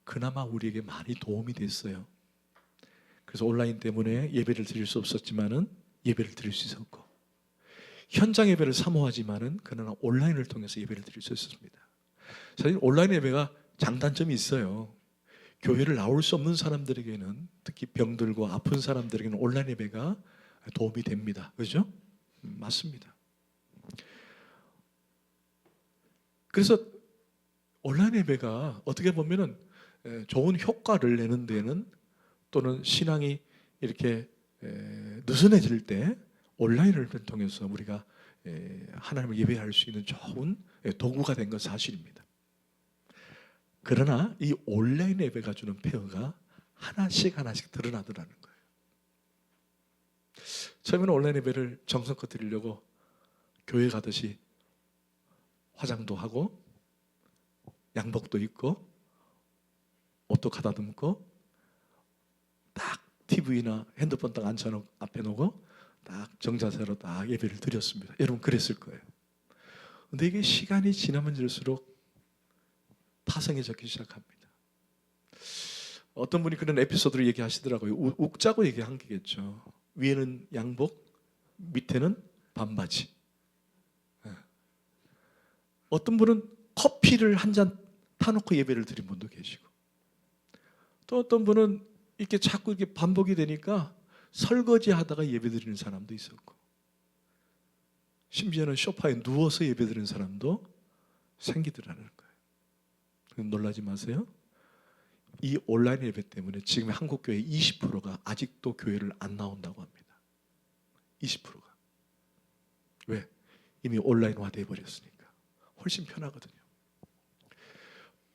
그나마 우리에게 많이 도움이 됐어요. 그래서 온라인 때문에 예배를 드릴 수 없었지만은 예배를 드릴 수 있었고 현장 예배를 사모하지만은 그러나 온라인을 통해서 예배를 드릴 수 있었습니다. 사실 온라인 예배가 장단점이 있어요. 교회를 나올 수 없는 사람들에게는, 특히 병들고 아픈 사람들에게는 온라인 예배가 도움이 됩니다. 그렇죠? 맞습니다. 그래서 온라인 예배가 어떻게 보면은 좋은 효과를 내는 데는, 또는 신앙이 이렇게 느슨해질 때 온라인을 통해서 우리가 하나님을 예배할 수 있는 좋은 도구가 된 건 사실입니다. 그러나 이 온라인 예배가 주는 폐허가 하나씩 드러나더라는 거예요. 처음에는 온라인 예배를 정성껏 드리려고 교회 가듯이 화장도 하고 양복도 입고 옷도 가다 듬고 딱 TV나 핸드폰 딱 앉혀놓고 앞에 놓고 딱 정자세로 딱 예배를 드렸습니다. 여러분 그랬을 거예요. 근데 이게 시간이 지나면 질수록 파성해지기 시작합니다. 어떤 분이 그런 에피소드를 얘기하시더라고요. 웃자고 얘기한 게겠죠. 위에는 양복, 밑에는 반바지. 어떤 분은 커피를 한 잔 타놓고 예배를 드린 분도 계시고, 또 어떤 분은 이렇게 자꾸 이렇게 반복이 되니까 설거지 하다가 예배 드리는 사람도 있었고, 심지어는 소파에 누워서 예배 드리는 사람도 생기더라는 거예요. 놀라지 마세요. 이 온라인 예배 때문에 지금 한국 교회 20%가 아직도 교회를 안 나온다고 합니다. 20%가. 왜? 이미 온라인화 되어 버렸으니까. 훨씬 편하거든요.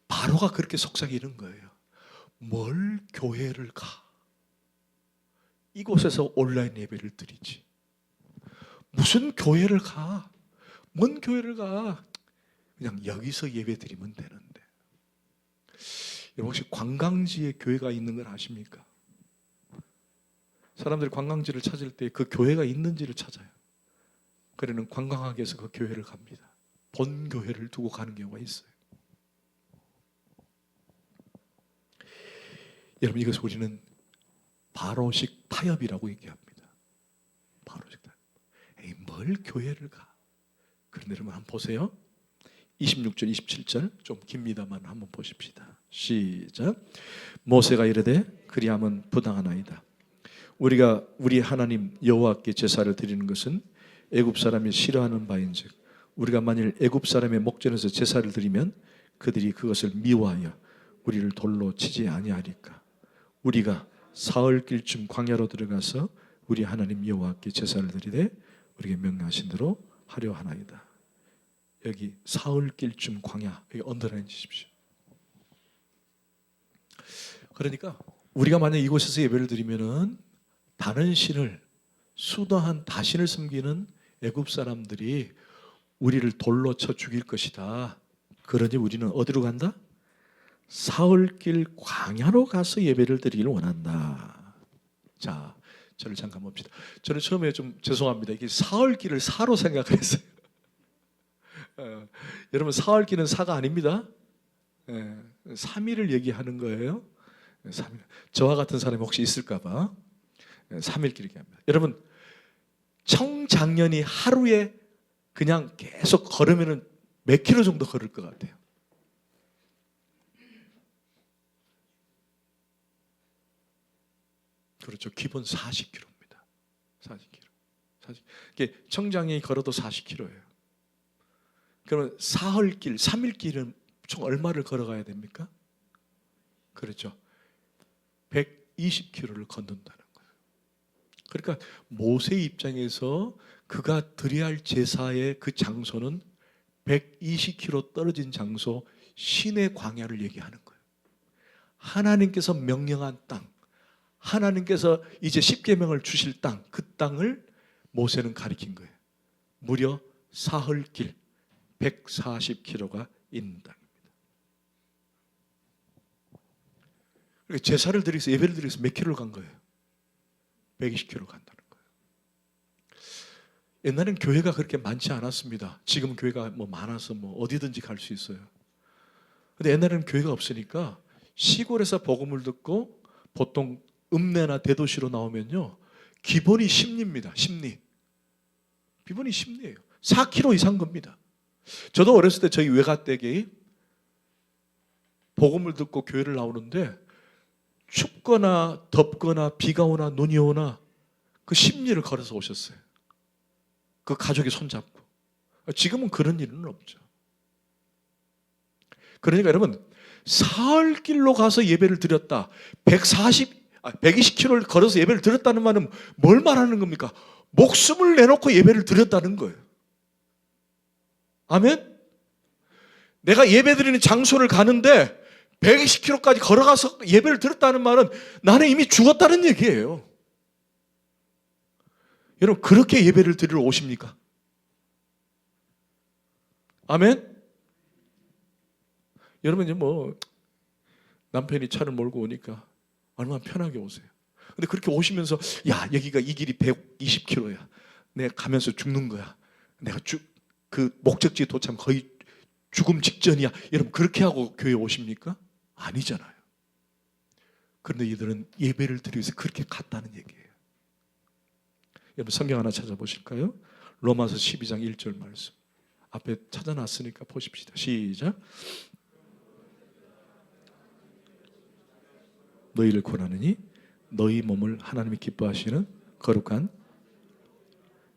바로가 그렇게 속삭이는 거예요. 뭘 교회를 가? 이곳에서 온라인 예배를 드리지. 무슨 교회를 가? 뭔 교회를 가? 그냥 여기서 예배 드리면 되는데. 여러분 혹시 관광지에 교회가 있는 걸 아십니까? 사람들이 관광지를 찾을 때 그 교회가 있는지를 찾아요. 그러는 관광하기 위해서 그 교회를 갑니다. 본 교회를 두고 가는 경우가 있어요. 여러분 이것을 우리는 바로식 타협이라고 얘기합니다. 바로식 타협. 에이, 뭘 교회를 가? 그런데 여러분 한번 보세요. 26절 27절 좀 깁니다만 한번 보십시다. 시작. 모세가 이르되 그리함은 부당하나이다. 우리가 우리 하나님 여호와께 제사를 드리는 것은 애굽 사람이 싫어하는 바인즉 우리가 만일 애굽 사람의 목전에서 제사를 드리면 그들이 그것을 미워하여 우리를 돌로 치지 아니하리까. 우리가 사흘길쯤 광야로 들어가서 우리 하나님 여호와께 제사를 드리되 우리에게 명령하신 대로 하려 하나이다. 여기 사흘길쯤 광야, 여기 언더라인 주십시오. 그러니까 우리가 만약 이곳에서 예배를 드리면은 다른 신을, 수더한 다신을 섬기는 애굽 사람들이 우리를 돌로 쳐 죽일 것이다. 그러니 우리는 어디로 간다? 사흘길 광야로 가서 예배를 드리기를 원한다. 자, 저를 잠깐 봅시다. 저는 처음에 좀 죄송합니다. 이게 사흘길을 사로 생각을 했어요. 여러분 사흘길은 사가 아닙니다. 3일을 얘기하는 거예요. 3일. 저와 같은 사람이 혹시 있을까 봐 3일길 얘기합니다. 여러분 청작년이 하루에 그냥 계속 걸으면 몇 킬로 정도 걸을 것 같아요? 그렇죠. 기본 40km입니다. 40km. 40. 이게 청장이 걸어도 40km예요. 그러면 사흘길, 3일길은 총 얼마를 걸어가야 됩니까? 그렇죠. 120km를 걷는다는 거예요. 그러니까 모세 입장에서 그가 드려야 할 제사의 그 장소는 120km 떨어진 장소 신의 광야를 얘기하는 거예요. 하나님께서 명령한 땅, 하나님께서 이제 십계명을 주실 땅, 그 땅을 모세는 가리킨 거예요. 무려 사흘길 140km가 있는 땅입니다. 그러니까 제사를 드리기 위해서, 예배를 드리기 위해서 몇 킬로를 간 거예요? 120km 간다는 거예요. 옛날엔 교회가 그렇게 많지 않았습니다. 지금 교회가 뭐 많아서 뭐 어디든지 갈 수 있어요. 근데 옛날에는 교회가 없으니까 시골에서 복음을 듣고 보통 읍내나 대도시로 나오면요, 기본이 심리입니다. 심리. 기본이 심리예요. 4km 이상 겁니다. 저도 어렸을 때 저희 외가댁이 복음을 듣고 교회를 나오는데 춥거나 덥거나 비가 오나 눈이 오나 그 십리를 걸어서 오셨어요. 그 가족이 손잡고. 지금은 그런 일은 없죠. 그러니까 여러분, 사흘 길로 가서 예배를 드렸다. 120km를 걸어서 예배를 드렸다는 말은 뭘 말하는 겁니까? 목숨을 내놓고 예배를 드렸다는 거예요. 아멘? 내가 예배 드리는 장소를 가는데 120km까지 걸어가서 예배를 드렸다는 말은 나는 이미 죽었다는 얘기예요. 여러분, 그렇게 예배를 드리러 오십니까? 아멘? 여러분, 이제 남편이 차를 몰고 오니까 얼마나 편하게 오세요. 근데 그렇게 오시면서, 야, 여기가 이 길이 120km야. 내가 가면서 죽는 거야. 내가 그 목적지에 도착하면 거의 죽음 직전이야. 여러분, 그렇게 하고 교회에 오십니까? 아니잖아요. 그런데 이들은 예배를 드리기 위해서 그렇게 갔다는 얘기예요. 여러분, 성경 하나 찾아보실까요? 로마서 12장 1절 말씀. 앞에 찾아놨으니까 보십시다. 시작. 너희를 권하느니 너희 몸을 하나님이 기뻐하시는 거룩한,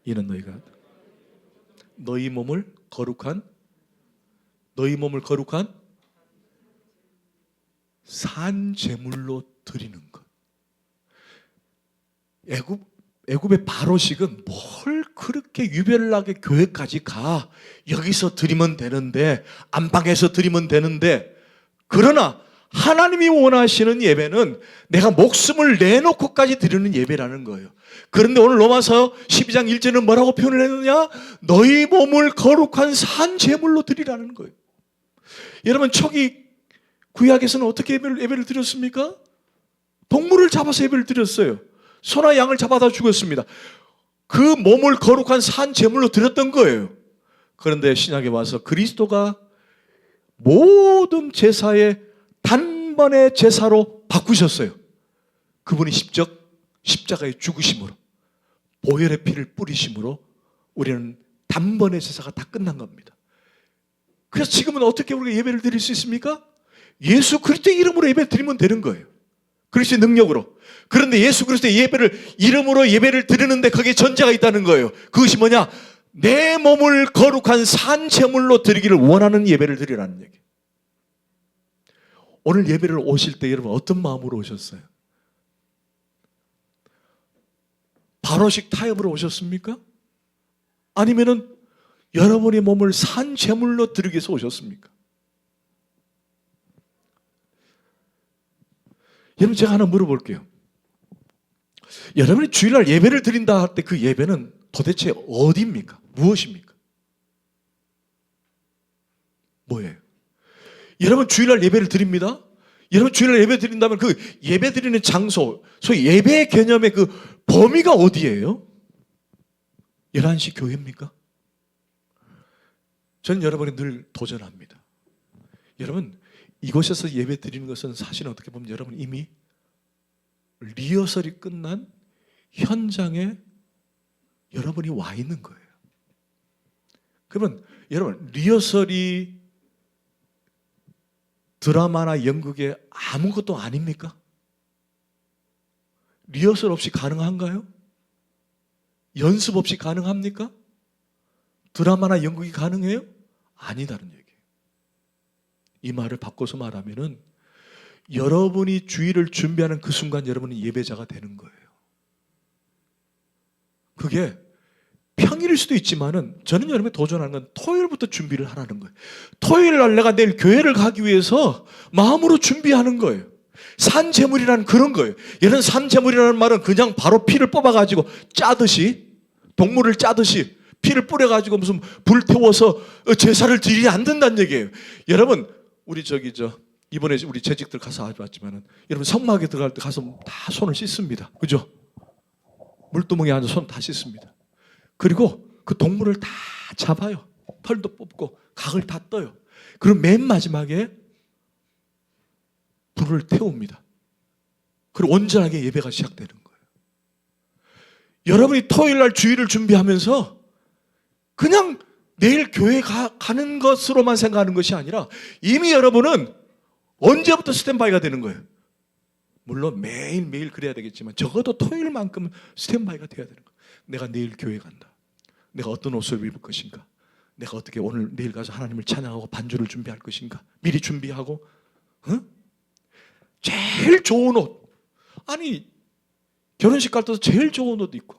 이는 너희 몸을 거룩한 산 제물로 드리는 것. 애굽의 바로식은 뭘 그렇게 유별나게 교회까지 가. 여기서 드리면 되는데, 안방에서 드리면 되는데, 그러나 하나님이 원하시는 예배는 내가 목숨을 내놓고까지 드리는 예배라는 거예요. 그런데 오늘 로마서 12장 1절은 뭐라고 표현을 했느냐? 너희 몸을 거룩한 산 제물로 드리라는 거예요. 여러분, 초기 구약에서는 어떻게 예배를 드렸습니까? 동물을 잡아서 예배를 드렸어요. 소나 양을 잡아다 죽였습니다. 그 몸을 거룩한 산 제물로 드렸던 거예요. 그런데 신약에 와서 그리스도가 모든 제사의 단번의 제사로 바꾸셨어요. 그분이 십자가의 죽으심으로, 보혈의 피를 뿌리심으로 우리는 단번의 제사가 다 끝난 겁니다. 그래서 지금은 어떻게 우리가 예배를 드릴 수 있습니까? 예수 그리스도의 이름으로 예배 드리면 되는 거예요. 그리스도의 능력으로. 그런데 예수 그리스도의 이름으로 예배를 드리는데 거기에 전제가 있다는 거예요. 그것이 뭐냐? 내 몸을 거룩한 산 제물로 드리기를 원하는 예배를 드리라는 얘기예요. 오늘 예배를 오실 때 여러분 어떤 마음으로 오셨어요? 바로식 타협으로 오셨습니까? 아니면은 여러분의 몸을 산 제물로 드리기 위해서 오셨습니까? 여러분, 제가 하나 물어볼게요. 여러분이 주일날 예배를 드린다 할 때 그 예배는 도대체 어디입니까? 무엇입니까? 뭐예요? 여러분 주일날 예배를 드립니다. 여러분 주일날 예배 드린다면 그 예배 드리는 장소, 소위 예배의 개념의 그 범위가 어디예요? 11시 교회입니까? 저는 여러분이 늘 도전합니다. 여러분, 이곳에서 예배 드리는 것은 사실은 어떻게 보면 여러분 이미 리허설이 끝난 현장에 여러분이 와 있는 거예요. 그러면 여러분, 리허설이 드라마나 연극에 아무것도 아닙니까? 리허설 없이 가능한가요? 연습 없이 가능합니까? 드라마나 연극이 가능해요? 아니다는 얘기예요. 이 말을 바꿔서 말하면은 여러분이 주일을 준비하는 그 순간 여러분은 예배자가 되는 거예요. 그게 평일일 수도 있지만은 저는 여러분이 도전하는 건 토요일부터 준비를 하라는 거예요. 토요일 날 내가 내일 교회를 가기 위해서 마음으로 준비하는 거예요. 산제물이라는 그런 거예요. 이런 산제물이라는 말은 그냥 바로 피를 뽑아가지고 짜듯이, 동물을 짜듯이 피를 뿌려가지고 무슨 불 태워서 제사를 드리지 않는다는 얘기예요. 여러분, 우리 이번에 우리 재직들 가서 왔지만은 여러분 성막에 들어갈 때 가서 다 손을 씻습니다. 그죠? 물두멍에 앉아 손 다 씻습니다. 그리고 그 동물을 다 잡아요. 털도 뽑고 각을 다 떠요. 그리고 맨 마지막에 불을 태웁니다. 그리고 온전하게 예배가 시작되는 거예요. 여러분이 토요일 날 주일을 준비하면서 그냥 내일 교회 가는 것으로만 생각하는 것이 아니라 이미 여러분은 언제부터 스탠바이가 되는 거예요? 물론 매일매일 그래야 되겠지만 적어도 토요일만큼은 스탠바이가 돼야 되는 거예요. 내가 내일 교회 간다. 내가 어떤 옷을 입을 것인가? 내가 어떻게 오늘 내일 가서 하나님을 찬양하고 반주를 준비할 것인가? 미리 준비하고 제일 좋은 옷. 아니 결혼식 갈 때도 제일 좋은 옷 입고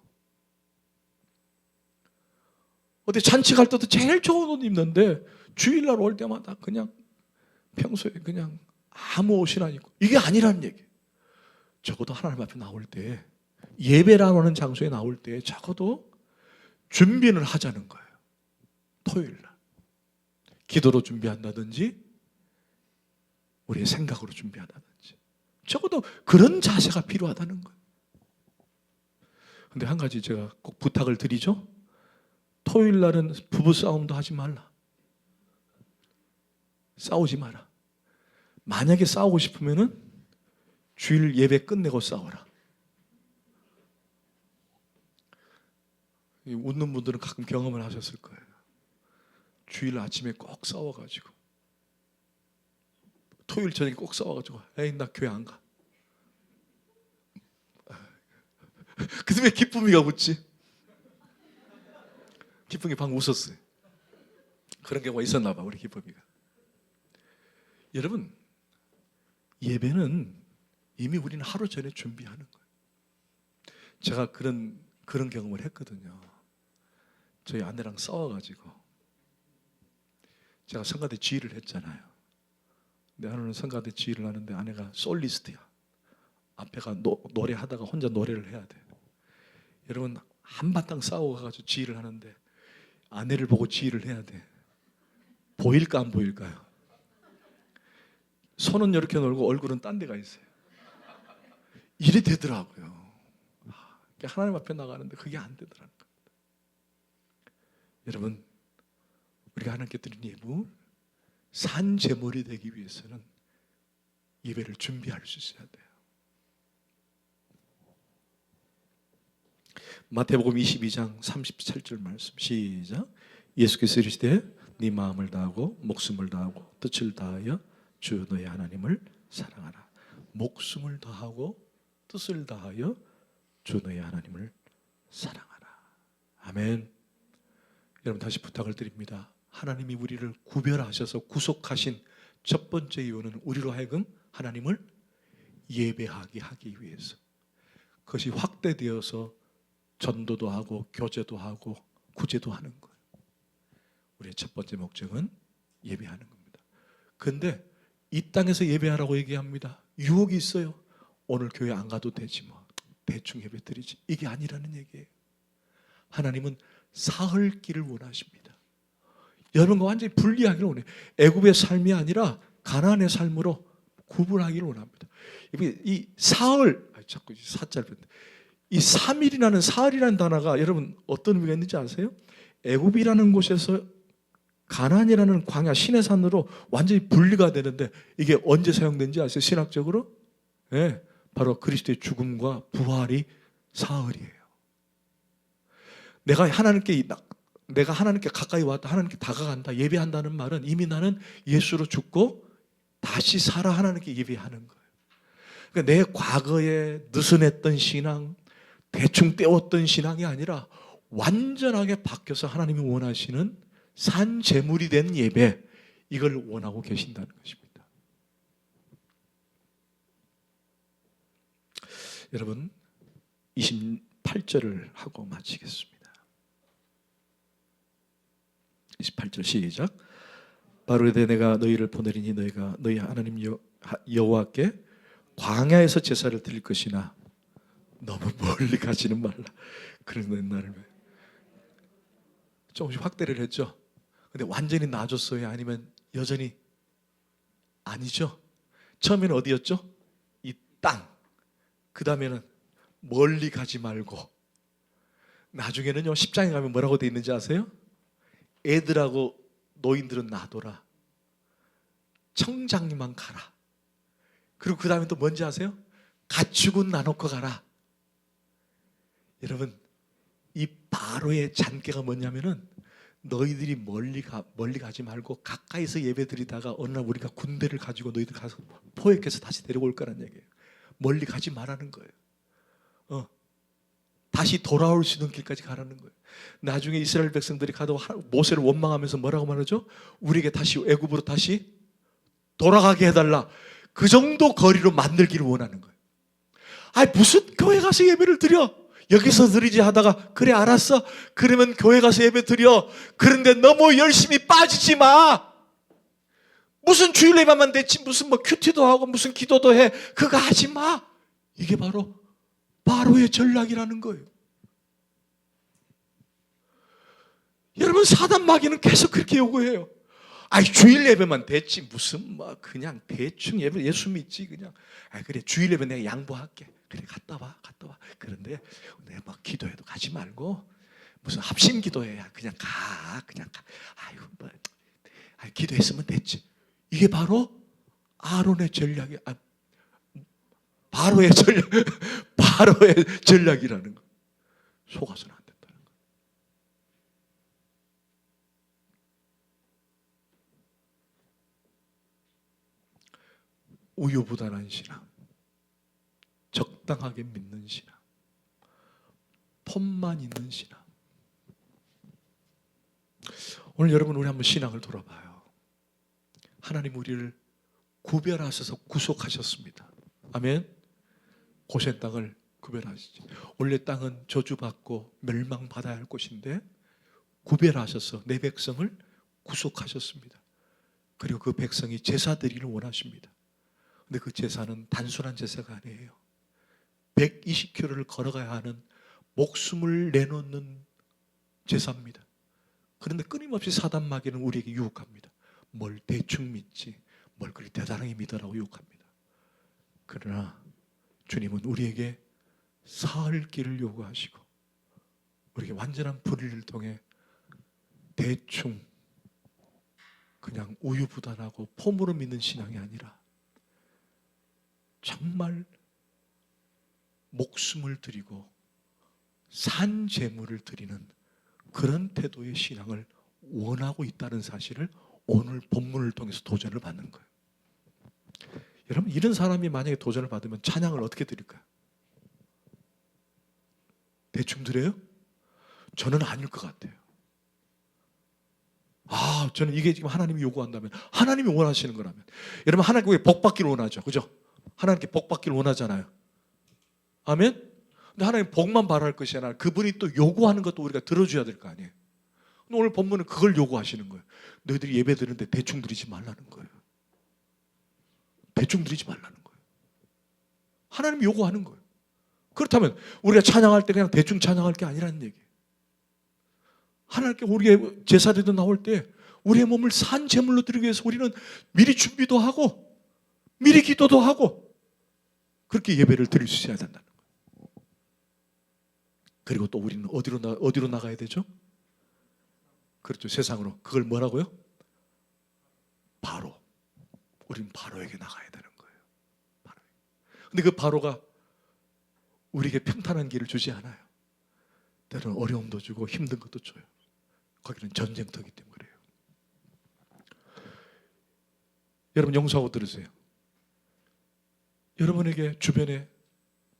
어디 잔치 갈 때도 제일 좋은 옷 입는데 주일날 올 때마다 그냥 평소에 그냥 아무 옷이나 입고 이게 아니라는 얘기예요. 적어도 하나님 앞에 나올 때 예배라는 장소에 나올 때 적어도 준비는 하자는 거예요. 토요일날 기도로 준비한다든지 우리의 생각으로 준비한다든지 적어도 그런 자세가 필요하다는 거예요. 근데 한 가지 제가 꼭 부탁을 드리죠. 토요일날은 부부싸움도 하지 말라. 싸우지 마라. 만약에 싸우고 싶으면은 주일 예배 끝내고 싸워라. 웃는 분들은 가끔 경험을 하셨을 거예요. 주일 아침에 꼭 싸워가지고 토요일 저녁에 꼭 싸워가지고 에이 나 교회 안 가. 근데 왜 기쁨이가 웃지? 기쁨이 방금 웃었어요. 그런 경우가 있었나 봐 우리 기쁨이가. 여러분 예배는 이미 우리는 하루 전에 준비하는 거예요. 제가 그런 경험을 했거든요. 저희 아내랑 싸워가지고 제가 성가대 지휘를 했잖아요. 근데 하루는 성가대 지휘를 하는데 아내가 솔리스트야. 앞에가 노래하다가 혼자 노래를 해야 돼. 여러분 한바탕 싸우고 가가지고 지휘를 하는데 아내를 보고 지휘를 해야 돼. 보일까 안 보일까요? 손은 이렇게 놀고 얼굴은 딴 데가 있어요. 이래 되더라고요. 하나님 앞에 나가는데 그게 안 되더라는 겁니다. 여러분 우리가 하나님께 드린 예물 산 제물이 되기 위해서는 예배를 준비할 수 있어야 돼요. 마태복음 22장 37절 말씀 시작. 예수께서 이르시되 네 마음을 다하고 목숨을 다하고 뜻을 다하여 주 너의 하나님을 사랑하라. 목숨을 다하고 뜻을 다하여 주 너의 하나님을 사랑하라. 아멘. 여러분 다시 부탁을 드립니다. 하나님이 우리를 구별하셔서 구속하신 첫 번째 이유는 우리로 하여금 하나님을 예배하게 하기 위해서. 그것이 확대되어서 전도도 하고 교제도 하고 구제도 하는 거예요. 우리의 첫 번째 목적은 예배하는 겁니다. 그런데 이 땅에서 예배하라고 얘기합니다. 유혹이 있어요. 오늘 교회 안 가도 되지 뭐. 대충 예배 드리지. 이게 아니라는 얘기예요. 하나님은 사흘기를 원하십니다. 여러분과 완전히 분리하기를 원해요. 애굽의 삶이 아니라 가나안의 삶으로 구분하기를 원합니다. 이 사흘, 자꾸 사짤인데 이 3일이라는 사흘이라는 단어가 여러분 어떤 의미가 있는지 아세요? 애굽이라는 곳에서 가나안이라는 광야 시내산으로 완전히 분리가 되는데 이게 언제 사용된지 아세요? 신학적으로? 네, 바로 그리스도의 죽음과 부활이 사흘이에요. 내가 하나님께 가까이 왔다, 하나님께 다가간다, 예배한다는 말은 이미 나는 예수로 죽고 다시 살아 하나님께 예배하는 거예요. 그러니까 내 과거에 느슨했던 신앙, 대충 때웠던 신앙이 아니라 완전하게 바뀌어서 하나님이 원하시는 산 제물이 된 예배, 이걸 원하고 계신다는 것입니다. 여러분 28절을 하고 마치겠습니다. 28절 시작. 바로 이르되 내가 너희를 보내리니 너희가 너희 하나님 여호와께 광야에서 제사를 드릴 것이나 너무 멀리 가지는 말라. 그런 나를 조금씩 확대를 했죠. 근데 완전히 놔줬어요? 아니면 여전히 아니죠. 처음에는 어디였죠? 이 땅. 그 다음에는 멀리 가지 말고. 나중에는요 10장에 가면 뭐라고 돼 있는지 아세요? 애들하고 노인들은 놔둬라. 청장님만 가라. 그리고 그 다음에 또 뭔지 아세요? 가축은 나놓고 가라. 여러분 이 바로의 잔꾀가 뭐냐면은 너희들이 멀리 가지 말고 가까이서 예배 드리다가 어느 날 우리가 군대를 가지고 너희들 가서 포획해서 다시 데리고 올 거란 얘기예요. 멀리 가지 말라는 거예요. 다시 돌아올 수 있는 길까지 가라는 거예요. 나중에 이스라엘 백성들이 가도 모세를 원망하면서 뭐라고 말하죠? 우리에게 다시 애굽으로 다시 돌아가게 해달라. 그 정도 거리로 만들기를 원하는 거예요. 아니 무슨 교회 가서 예배를 드려? 여기서 드리지 하다가 그래 알았어. 그러면 교회 가서 예배 드려. 그런데 너무 열심히 빠지지 마. 무슨 주일 예배만 됐지 무슨 뭐 큐티도 하고 무슨 기도도 해. 그거 하지 마. 이게 바로 바로의 전략이라는 거예요. 여러분 사단 마귀는 계속 그렇게 요구해요. 아이 주일 예배만 됐지 무슨 뭐 그냥 대충 예배 예수 믿지 그냥. 아 그래 주일 예배 내가 양보할게. 그래 갔다 와. 그런데 내가 막 기도해도 가지 말고 무슨 합심 기도해야 그냥 가. 아유 뭐 기도했으면 됐지. 이게 바로 아론의 전략이 바로의 전략, 바로의 전략이라는 거. 속아서는 안 된다는 거. 우유부단한 신앙, 적당하게 믿는 신앙, 폼만 있는 신앙. 오늘 여러분 우리 한번 신앙을 돌아봐요. 하나님 우리를 구별하셔서 구속하셨습니다. 아멘. 고센 땅을 구별하시지. 원래 땅은 저주받고 멸망받아야 할 곳인데 구별하셔서 내 백성을 구속하셨습니다. 그리고 그 백성이 제사 드리기를 원하십니다. 근데 그 제사는 단순한 제사가 아니에요. 120km를 걸어가야 하는 목숨을 내놓는 제사입니다. 그런데 끊임없이 사단 마귀는 우리에게 유혹합니다. 뭘 대충 믿지, 뭘 그리 대단하게 믿으라고 유혹합니다. 그러나 주님은 우리에게 사흘 길을 요구하시고 우리에게 완전한 불의를 통해 대충 그냥 우유부단하고 폼으로 믿는 신앙이 아니라 정말 목숨을 드리고 산 제물을 드리는 그런 태도의 신앙을 원하고 있다는 사실을 오늘 본문을 통해서 도전을 받는 거예요. 여러분 이런 사람이 만약에 도전을 받으면 찬양을 어떻게 드릴까요? 대충 드려요? 저는 아닐 것 같아요. 저는 이게 지금 하나님이 요구한다면, 하나님이 원하시는 거라면, 여러분 하나님께 복 받기를 원하죠, 그죠? 하나님께 복 받기를 원하잖아요. 아멘? 근데 하나님 복만 바랄 것이 아니라 그분이 또 요구하는 것도 우리가 들어줘야 될 거 아니에요. 근데 오늘 본문은 그걸 요구하시는 거예요. 너희들이 예배 드리는데 대충 드리지 말라는 거예요. 대충 드리지 말라는 거예요. 하나님이 요구하는 거예요. 그렇다면 우리가 찬양할 때 그냥 대충 찬양할 게 아니라는 얘기예요. 하나님께 우리의 제사들도 나올 때 우리의 몸을 산 제물로 드리기 위해서 우리는 미리 준비도 하고 미리 기도도 하고 그렇게 예배를 드릴 수 있어야 된다는 거예요. 그리고 또 우리는 어디로 나가야 되죠? 그렇죠. 세상으로. 그걸 뭐라고요? 바로. 우리는 바로에게 나가야 되는 거예요. 바로. 근데 그 바로가 우리에게 평탄한 길을 주지 않아요. 때로는 어려움도 주고 힘든 것도 줘요. 거기는 전쟁터이기 때문에 그래요. 여러분 용서하고 들으세요. 여러분에게 주변에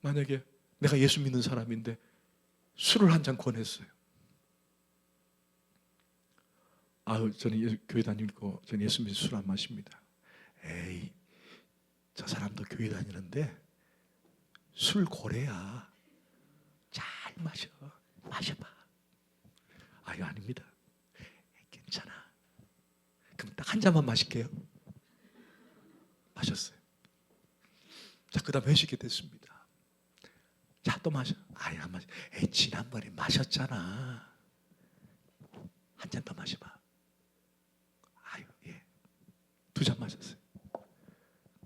만약에 내가 예수 믿는 사람인데 술을 한 잔 권했어요. 저는 교회 다니고 저는 예수 믿는 술 안 마십니다. 에이, 저 사람도 교회 다니는데 술 고래야. 잘 마셔봐. 이거 아닙니다. 괜찮아. 그럼 딱 한 잔만 마실게요. 마셨어요. 자, 그 다음 회식이 됐습니다. 자, 또 마셔. 안 마셔. 지난번에 마셨잖아. 한 잔 더 마셔봐. 예. 2잔 마셨어요.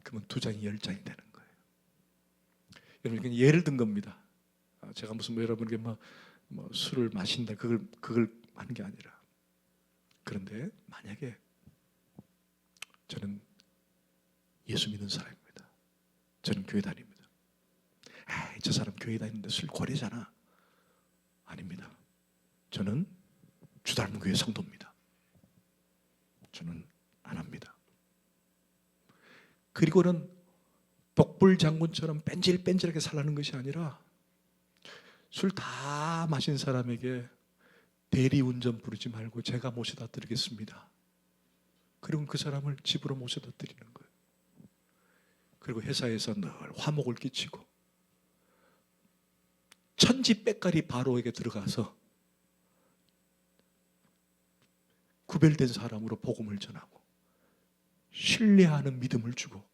그러면 2잔이 10잔이 되는 거예요. 여러분, 이건 예를 든 겁니다. 제가 무슨 여러분에게 뭐 술을 마신다 그걸 하는 게 아니라. 그런데 만약에 저는 예수 믿는 사람입니다. 저는 교회 다닙니다. 저 사람 교회 다니는데 술 고래잖아. 아닙니다. 저는 주닮은 교회 성도입니다. 저는 안 합니다. 그리고는 독불 장군처럼 뺀질뺀질하게 살라는 것이 아니라 술 다 마신 사람에게 대리운전 부르지 말고 제가 모셔다 드리겠습니다. 그리고 그 사람을 집으로 모셔다 드리는 거예요. 그리고 회사에서 늘 화목을 끼치고 천지빽가리 바로에게 들어가서 구별된 사람으로 복음을 전하고 신뢰하는 믿음을 주고,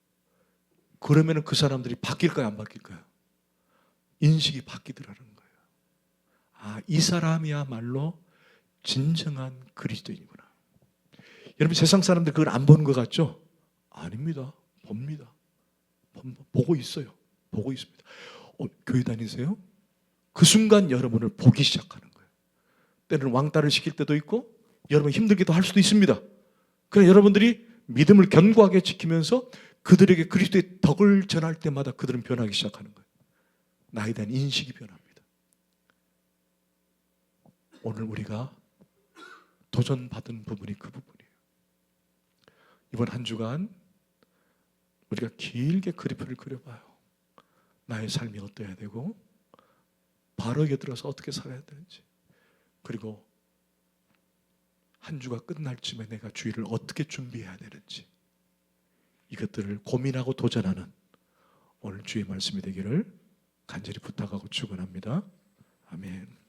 그러면 그 사람들이 바뀔까요, 안 바뀔까요? 인식이 바뀌더라는 거예요. 아, 이 사람이야말로 진정한 그리스도인이구나. 여러분, 세상 사람들 그걸 안 보는 것 같죠? 아닙니다. 봅니다. 보고 있어요. 보고 있습니다. 교회 다니세요? 그 순간 여러분을 보기 시작하는 거예요. 때로는 왕따를 시킬 때도 있고 여러분 힘들기도 할 수도 있습니다. 그러나 여러분들이 믿음을 견고하게 지키면서 그들에게 그리스도의 덕을 전할 때마다 그들은 변하기 시작하는 거예요. 나에 대한 인식이 변합니다. 오늘 우리가 도전받은 부분이 그 부분이에요. 이번 한 주간 우리가 길게 그리프를 그려봐요. 나의 삶이 어떠해야 되고 바르게 들어서 어떻게 살아야 되는지, 그리고 한 주가 끝날 쯤에 내가 주일을 어떻게 준비해야 되는지, 이것들을 고민하고 도전하는 오늘 주의 말씀이 되기를 간절히 부탁하고 축원합니다. 아멘.